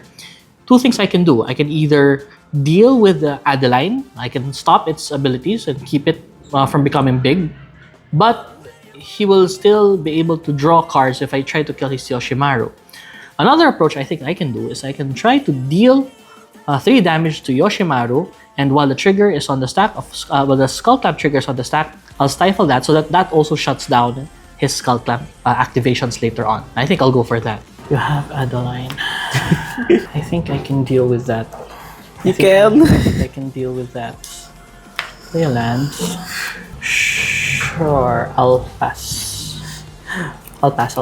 2 things I can do. I can either deal with the Adeline. I can stop its abilities and keep it from becoming big, but he will still be able to draw cards if I try to kill his Yoshimaru. Another approach I think I can do is I can try to deal 3 damage to Yoshimaru, and while the trigger is on the stack of while the Skull Clamp trigger is on the stack, I'll stifle that so that that also shuts down his Skull Clamp activations later on. I think I'll go for that. You have Adeline. I think I can deal with that. I think I can deal with that. Play a land. Sure, I'll pass. I'll pass.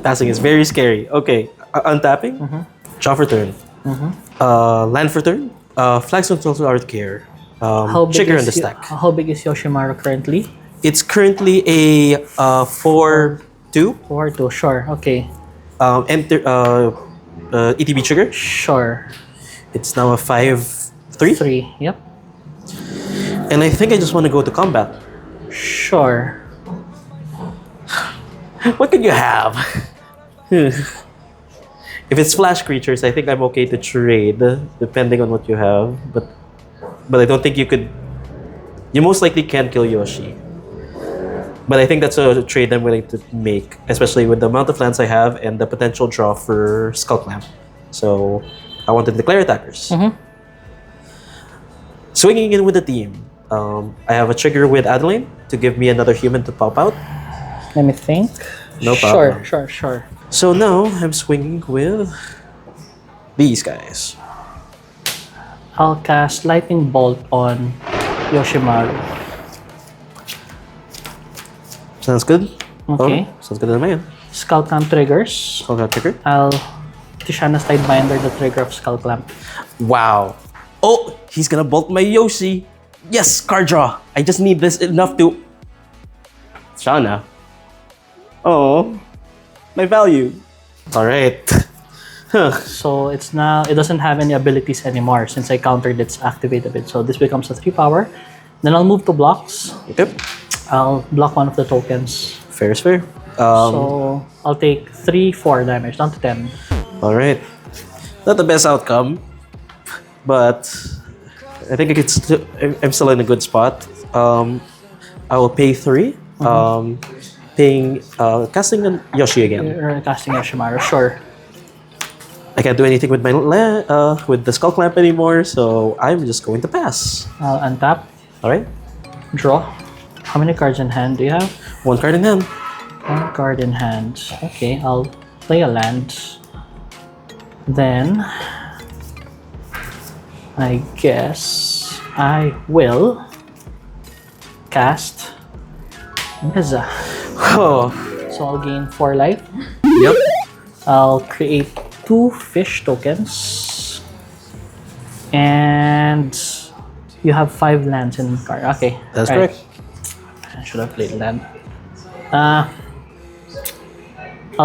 Passing is very scary. Okay, untapping. Draw for turn. Land for turn. Flagstone to Art Care. Trigger on the stack. How big is Yoshimaru currently? It's currently a 4-2. 4-2, sure. Okay. Enter ETB trigger. Sure. It's now a 5-3. 3, yep. And I think I just want to go to combat. Sure. What could you have? If it's flash creatures, I think I'm okay to trade, depending on what you have. But I don't think you could. You most likely can't kill Yoshi. But I think that's a trade I'm willing to make, especially with the amount of lands I have and the potential draw for Skull Clamp. So I want to declare attackers. Swinging in with the team. I have a trigger with Adeline to give me another human to pop out. Let me think. No problem. Sure. So now I'm swinging with these guys. I'll cast Lightning Bolt on Yoshimaru. Sounds good? Okay. Oh, sounds good in my end. Skull Clamp triggers. Okay, trigger. I'll Tishana's Tidebinder the trigger of Skull Clamp. Wow. Oh, he's gonna bolt my Yoshi. Yes, card draw. I just need this enough to... Shana. Oh, my value. All right. So it's now, it doesn't have any abilities anymore since I countered its activate a bit. So this becomes a 3 power. Then I'll move to blocks. Yep. I'll block one of the tokens. Fair is fair. So I'll take 3-4 damage, down to 10. All right. Not the best outcome, but I think I'm still in a good spot. I will pay 3. Casting on Yoshi again. You're casting Yoshimaru, sure. I can't do anything with my with the Skull Clamp anymore, so I'm just going to pass. I'll untap. All right. Draw. How many cards in hand do you have? 1 card in hand. 1 card in hand. Okay, I'll play a land. Then I guess I will cast Meza. Oh. So I'll gain 4 life. Yep. I'll create 2 fish tokens. And you have 5 lands in card. Okay. That's right. correct. I should have played land. I'll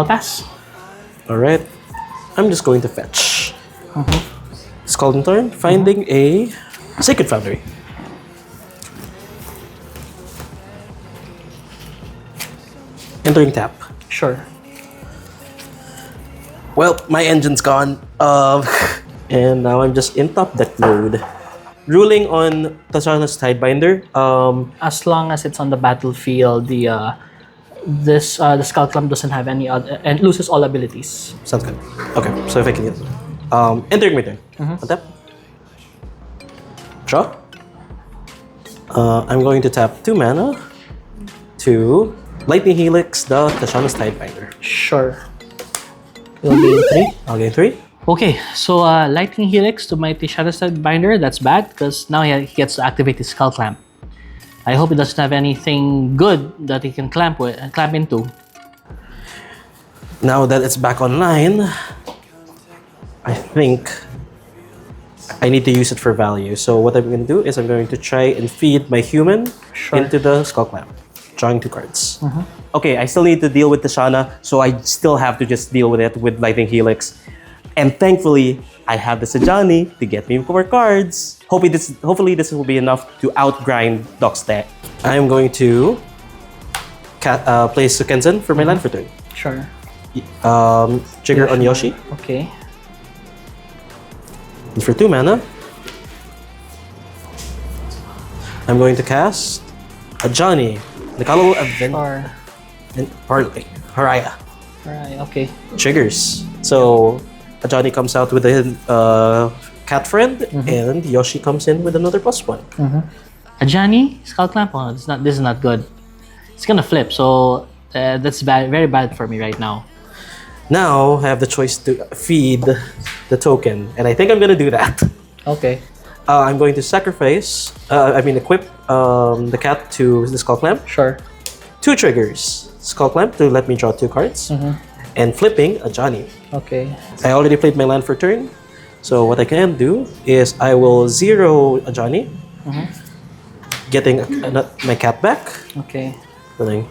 pass. All right. I'm just going to fetch. Scalding turn, finding a Sacred Foundry. Entering tap. Sure. Well, my engine's gone. And now I'm just in top deck mode. Ruling on Tashana's Tidebinder. As long as it's on the battlefield, the Skull Clamp doesn't have any other and loses all abilities. Sounds good. Okay, so if I can get entering my turn. Tap. Draw. I'm going to tap 2 mana to Lightning Helix the Tashana's Tidebinder. Sure. You'll gain 3. I'll gain 3. Okay, so Lightning Helix to my Tishana's Tidebinder. That's bad because now he gets to activate his Skull Clamp. I hope it doesn't have anything good that he can clamp into. Now that it's back online, I think I need to use it for value. So what I'm going to do is I'm going to try and feed my human into the Skull Clamp, drawing 2 cards. Okay, I still need to deal with Tashana, so I still have to just deal with it with Lightning Helix. And thankfully, I have the Sajani to get me more cards. Hopefully this will be enough to outgrind Doc's deck. I'm going to play Sukenzen for my land for turn. Sure. Trigger on Yoshi. Okay. And for 2 mana, I'm going to cast a Johnny, Nicolo Advent, Or and Parlay. Haraya. alright, okay. Triggers. So, a Johnny comes out with a cat friend, and Yoshi comes in with another +1. A Johnny, Skull Clamp. Oh, this is not good. It's gonna flip, so that's bad, very bad for me right now. Now, I have the choice to feed the token, and I think I'm gonna do that. Okay. I'm going to sacrifice, equip the cat to the Skull Clamp. Sure. 2 triggers. Skull Clamp to let me draw 2 cards. And flipping a Johnny. Okay. I already played my land for turn. So what I can do is I will 0 a Johnny. Getting my cat back. Okay. Putting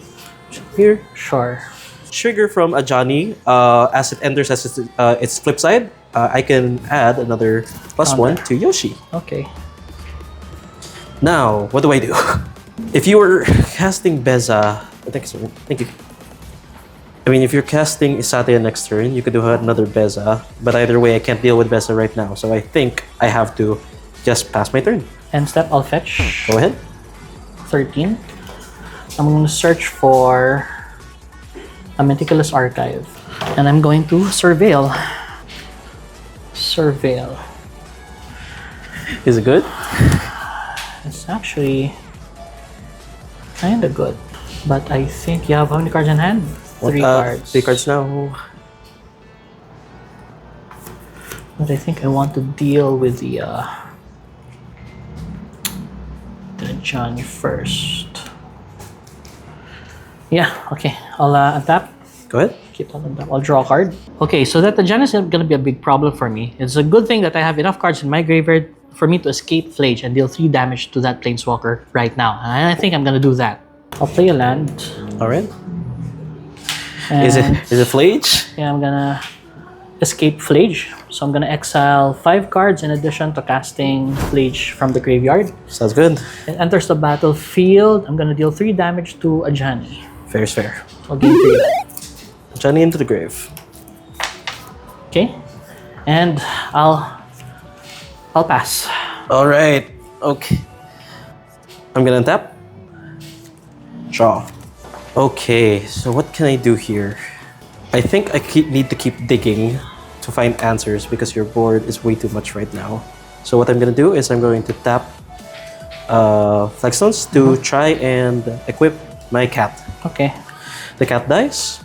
here. Sure. Trigger from a Johnny as it enters as its flip side. I can add another +1 to Yoshi. Okay. Now, what do I do? If you were casting Beza, thank you. I mean, if you're casting Satya next turn, you could do another Beza. But either way, I can't deal with Beza right now. So I think I have to just pass my turn. End step, I'll fetch. Go ahead. 13. I'm going to search for a meticulous archive. And I'm going to surveil. Surveil. Is it good? It's actually kind of good. But I think you have how many cards in hand? 3 cards. 3 cards now. But I think I want to deal with the Johnny first. Yeah, okay. I'll untap. Go ahead. Keep on untap. I'll draw a card. Okay, so that the Johnny is gonna be a big problem for me. It's a good thing that I have enough cards in my graveyard for me to escape Flage and deal 3 damage to that Planeswalker right now. And I think I'm gonna do that. I'll play a land. Alright. Is it Flage? Yeah, I'm gonna escape Flage. So I'm gonna exile 5 cards in addition to casting Flage from the graveyard. Sounds good. It enters the battlefield. I'm gonna deal 3 damage to a Johnny. Fair is fair. I'll gain 3. Johnny into the grave. Okay. And I'll pass. Alright. Okay. I'm gonna tap. Draw. Okay, so what can I do here? I think I need to keep digging to find answers because your board is way too much right now. So what I'm gonna do is I'm going to tap Flagstones to try and equip my cat. Okay. The cat dies,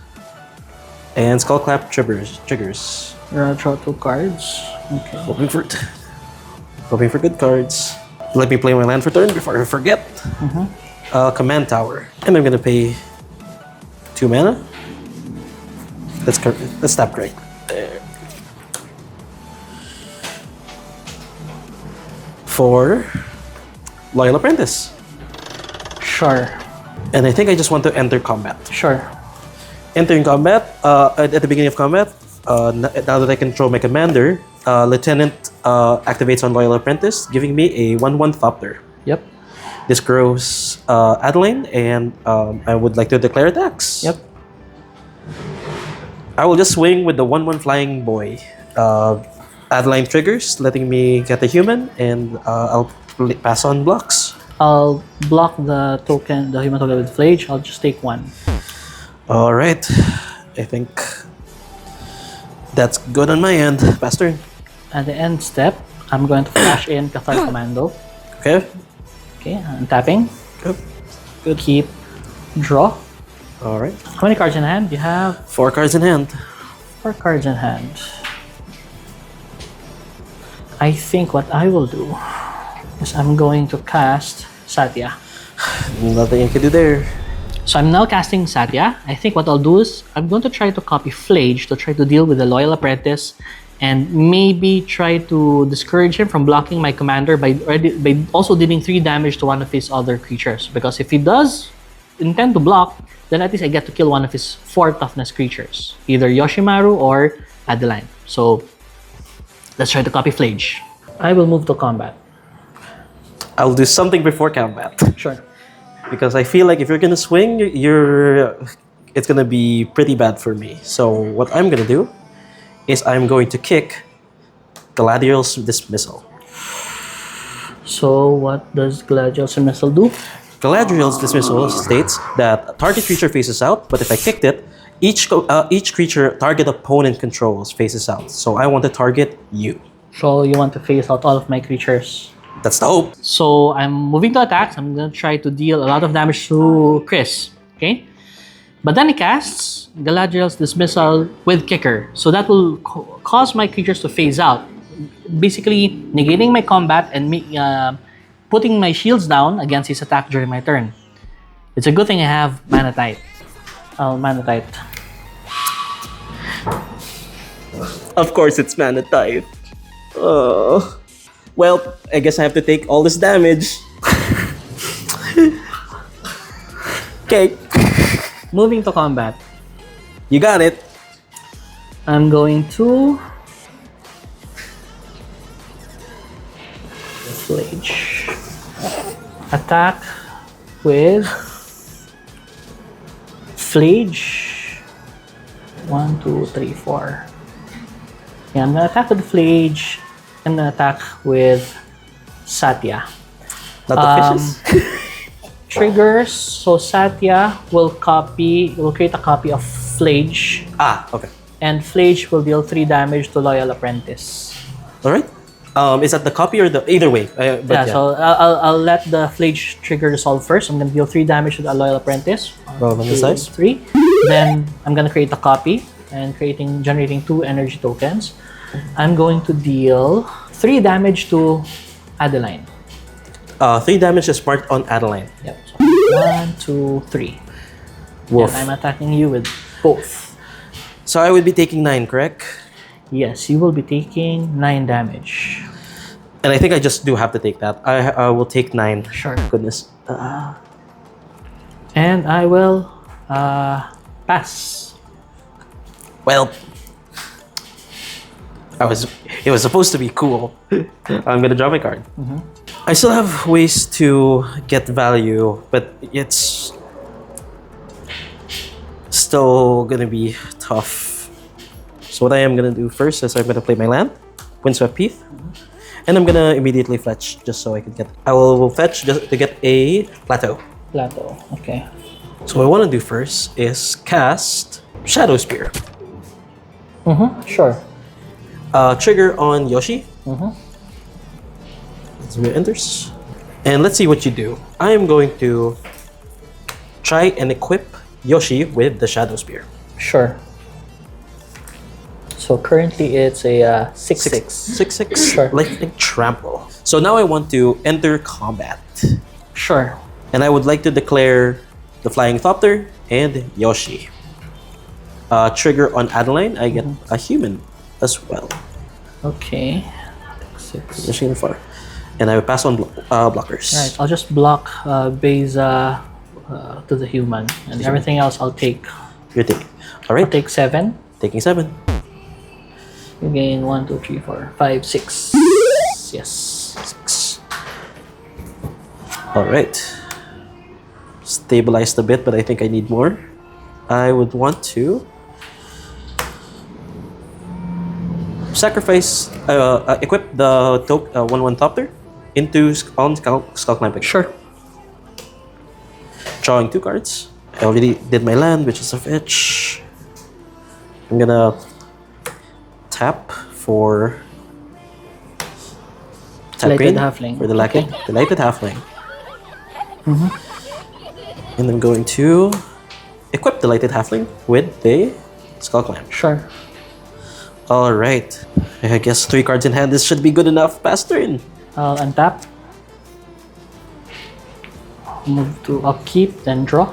and Skull Clap triggers. Draw 2 cards. Okay. Hoping for good cards. Let me play my land for turn before I forget. Command Tower, and I'm gonna pay 2 mana. Let's tap Greg. There. For Loyal Apprentice. Sure. And I think I just want to enter combat. Sure. Entering combat, at the beginning of combat, now that I control my commander, Lieutenant activates on Loyal Apprentice, giving me a 1/1 Thopter. Yep. This grows Adeline, and I would like to declare attacks. Yep. I will just swing with the 1/1 Flying Boy. Adeline triggers, letting me get the human, and I'll pass on blocks. I'll block the human token with Flage. I'll just take 1. Alright. I think that's good on my end. Pass turn. At the end step, I'm going to flash in Cathar Commando. Okay. Okay, I'm tapping. Good. Keep. Draw. Alright. How many cards in hand? You have 4 cards in hand. 4 cards in hand. I think what I will do is I'm going to cast Satya. Nothing you can do there. So I'm now casting Satya. I think what I'll do is I'm going to try to copy Flage to try to deal with the Loyal Apprentice and maybe try to discourage him from blocking my commander by also dealing 3 damage to one of his other creatures. Because if he does intend to block, then at least I get to kill one of his 4 toughness creatures, either Yoshimaru or Adeline. So let's try to copy Flage. I will move to combat. I'll do something before combat. Sure. Because I feel like if you're gonna swing, it's gonna be pretty bad for me. So what I'm gonna do is I'm going to kick Galadriel's Dismissal. So what does Galadriel's Dismissal do? Galadriel's dismissal states that target creature faces out, but if I kicked it, each creature target opponent controls faces out. So I want to target you. So you want to phase out all of my creatures. That's the hope. So I'm moving to attack. I'm gonna try to deal a lot of damage to Khris. Okay? But then he casts Galadriel's Dismissal with Kicker. So that will cause my creatures to phase out. Basically, negating my combat and putting my shields down against his attack during my turn. It's a good thing I have Mana Tithe. Mana Tithe. Of course, it's Mana Tithe. Well, I guess I have to take all this damage. Okay. Moving to combat. You got it. I'm going to Flage. Attack with Flage. 1, 2, 3, 4. Yeah, I'm gonna attack with Flage. I'm gonna attack with Satya. Not the fishes? Triggers. So Satya will create a copy of Flage. Okay. And Flage will deal 3 damage to Loyal Apprentice. Alright. Is that the copy or the... Either way. So I'll let the Flage trigger resolve first. I'm going to deal 3 damage to the Loyal Apprentice. Roll on the size. 3. Then I'm going to create a copy and generating 2 energy tokens. I'm going to deal 3 damage to Adeline. 3 damage is marked on Adeline. Yep. So 1, 2, 3. Woof. And I'm attacking you with both. So I would be taking 9, correct? Yes, you will be taking 9 damage. And I think I just do have to take that. I will take 9. Sure. Goodness. And I will pass. Well, it was supposed to be cool. I'm gonna draw my card. I still have ways to get value, but it's still gonna be tough. So what I am gonna do first is I'm gonna play my land, Windswept Heath, and I'm gonna immediately fetch just so I can get. I will fetch just to get a plateau. Plateau. Okay. So what I want to do first is cast Shadow Spear. Sure. Trigger on Yoshi. So it enters. And let's see what you do. I am going to try and equip Yoshi with the Shadow Spear. Sure. So currently it's a 6/6. 6/6. Sure. Like trample. So now I want to enter combat. Sure. And I would like to declare the Flying Thopter and Yoshi. Trigger on Adeline, I get a human as well. Okay. 6. Yoshi and 4. And I will pass on blockers. Right. I'll just block base to the human, and everything else I'll take. You're taking. I'll Alright. take 7. Taking 7. You gain 1, 2, 3, 4, 5, 6. Yes. 6. Alright. Stabilized a bit, but I think I need more. I would want to sacrifice, equip the 1/1 Thopter into Skull Clamping. Sure. Drawing 2 cards. I already did my land, which is a fetch. I'm gonna tap for Delighted Halfling. for the Okay. Delighted Halfling. And I'm going to equip the Delighted Halfling with the Skull Clamp. Sure. Alright. I guess 3 cards in hand. This should be good enough. Pass turn. I'll untap. Move to upkeep, then draw.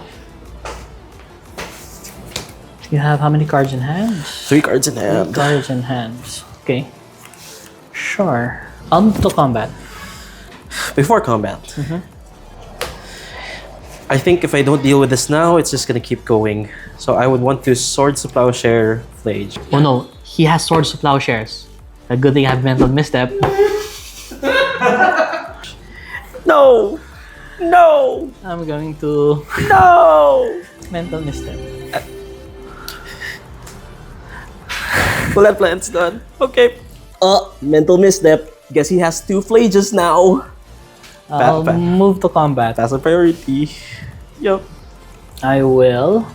You have how many cards in hand? 3 cards in hand. Cards in hands. Okay. Sure. On to combat. Before combat. I think if I don't deal with this now, it's just gonna keep going. So I would want to Swords of Plowshare Flage. Oh no, he has Swords of Plowshares. A good thing I have Mental Misstep. No! No! I'm going to No! Mental Misstep. Well, that plan's done. Okay. Mental misstep. Guess he has 2 flages now. I'll move to combat. That's a priority. Yup. I will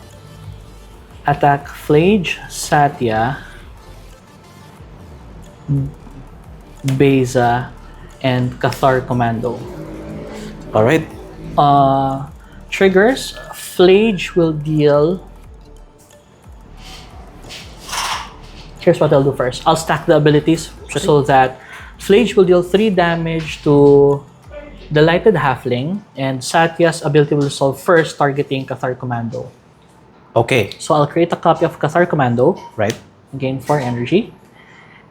attack Flage, Satya, Beza, and Cathar Commando. Alright. Triggers. Flage will deal... Here's what I'll do first. I'll stack the abilities so that Flage will deal 3 damage to the Lighted Halfling, and Satya's ability will solve first, targeting Cathar Commando. Okay. So I'll create a copy of Cathar Commando. Right. Gain 4 energy.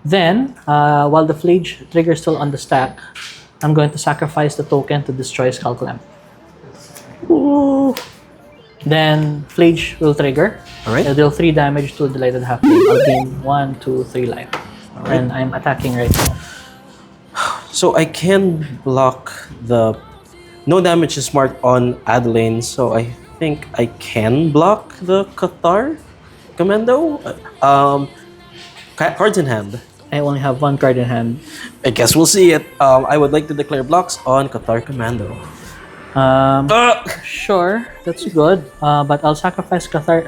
Then, while the Flage trigger is still on the stack, I'm going to sacrifice the token to destroy Skull Clamp. Ooh. Then, Flage will trigger. Alright. It'll deal 3 damage to the Lighted Halfling. I'll gain 1, 2, 3 life. Alright. And I'm attacking right now. So I can block the... No damage is marked on Adeline, so I think I can block the Cathar Commando. Cards in hand. I only have 1 card in hand. I guess we'll see it. I would like to declare blocks on Cathar Commando. Sure, that's good. But I'll sacrifice Cathar...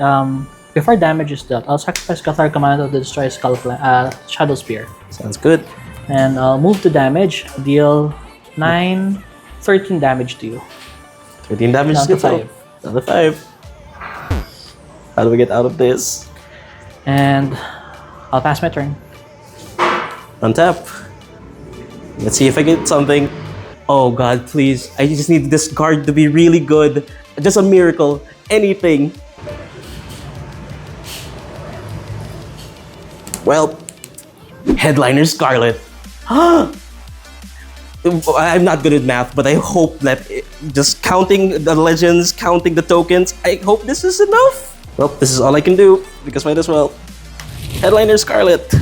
before damage is dealt, I'll sacrifice Cathar Commando to destroy Shadow Spear. Sounds good. And I'll move to damage. Deal 13 damage to you. 13 damage Down to 5. Down to 5. How do we get out of this? And I'll pass my turn. Untap. Let's see if I get something. Oh god, please. I just need this card to be really good. Just a miracle. Anything. Well, Headliner Scarlet. I'm not good at math, but I hope that just counting the legends, counting the tokens, I hope this is enough. Well, this is all I can do, because might as well. Headliner Scarlet.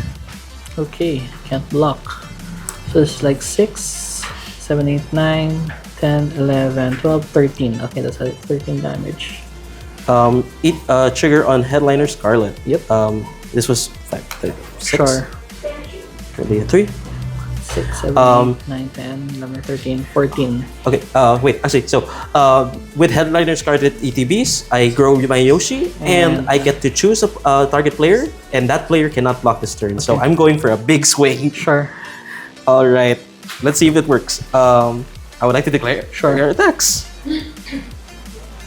Okay, can't block. So it's like 6, 7, 8, 9, 10, 11, 12, 13. Okay, that's 13 damage. Trigger on Headliner Scarlet. Yep. This was 6. Sure. Currently a 3. 6, 7, 8, 9, 10, 11, 13, 14. Okay, wait, actually, so, with Headliner Scarlet ETBs, I grow my Yoshi, and I get to choose a target player, and that player cannot block this turn. So I'm going for a big swing. Sure. Alright, let's see if it works. I would like to declare Sure. attacks.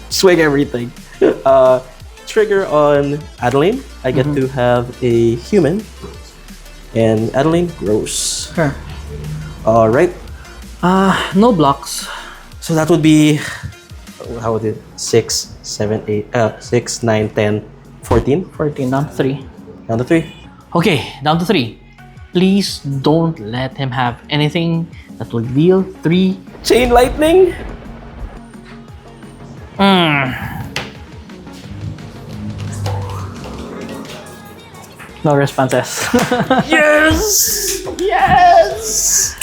Swing everything. Trigger on Adeline. I get to have a human, and Adeline grows. Sure. Alright. No blocks. So that would be, how would it, 6, 7, 8, 6, 9, 10, 14? 14, down to 3. Down to 3. Okay, down to 3. Please don't let him have anything that will deal 3. Chain Lightning? No responses. Yes! Yes!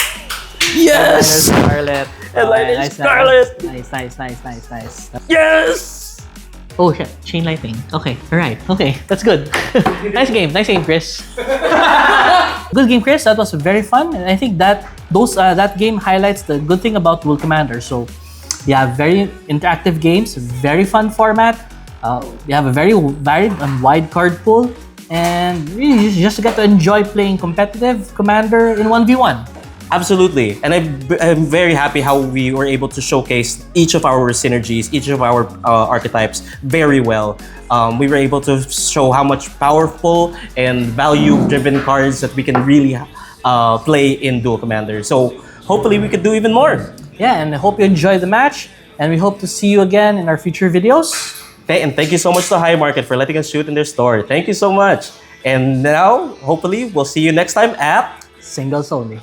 Yes! Scarlet. Headliner Nice, Scarlet! Nice. Yes! Oh shit, chain lightning. Okay, alright. Okay, that's good. Nice game, Chris. Good game, Chris. That was very fun, and I think that that game highlights the good thing about Duel Commander. So, yeah, very interactive games, very fun format. You have a very varied and wide card pool, and really you just get to enjoy playing competitive Commander in 1v1. Absolutely, and I'm very happy how we were able to showcase each of our synergies, each of our archetypes very well. We were able to show how much powerful and value-driven cards that we can really play in Duel Commander. So hopefully we could do even more. Yeah, and I hope you enjoyed the match, and we hope to see you again in our future videos. And thank you so much to High Market for letting us shoot in their store. Thank you so much. And now, hopefully, we'll see you next time at Singles only.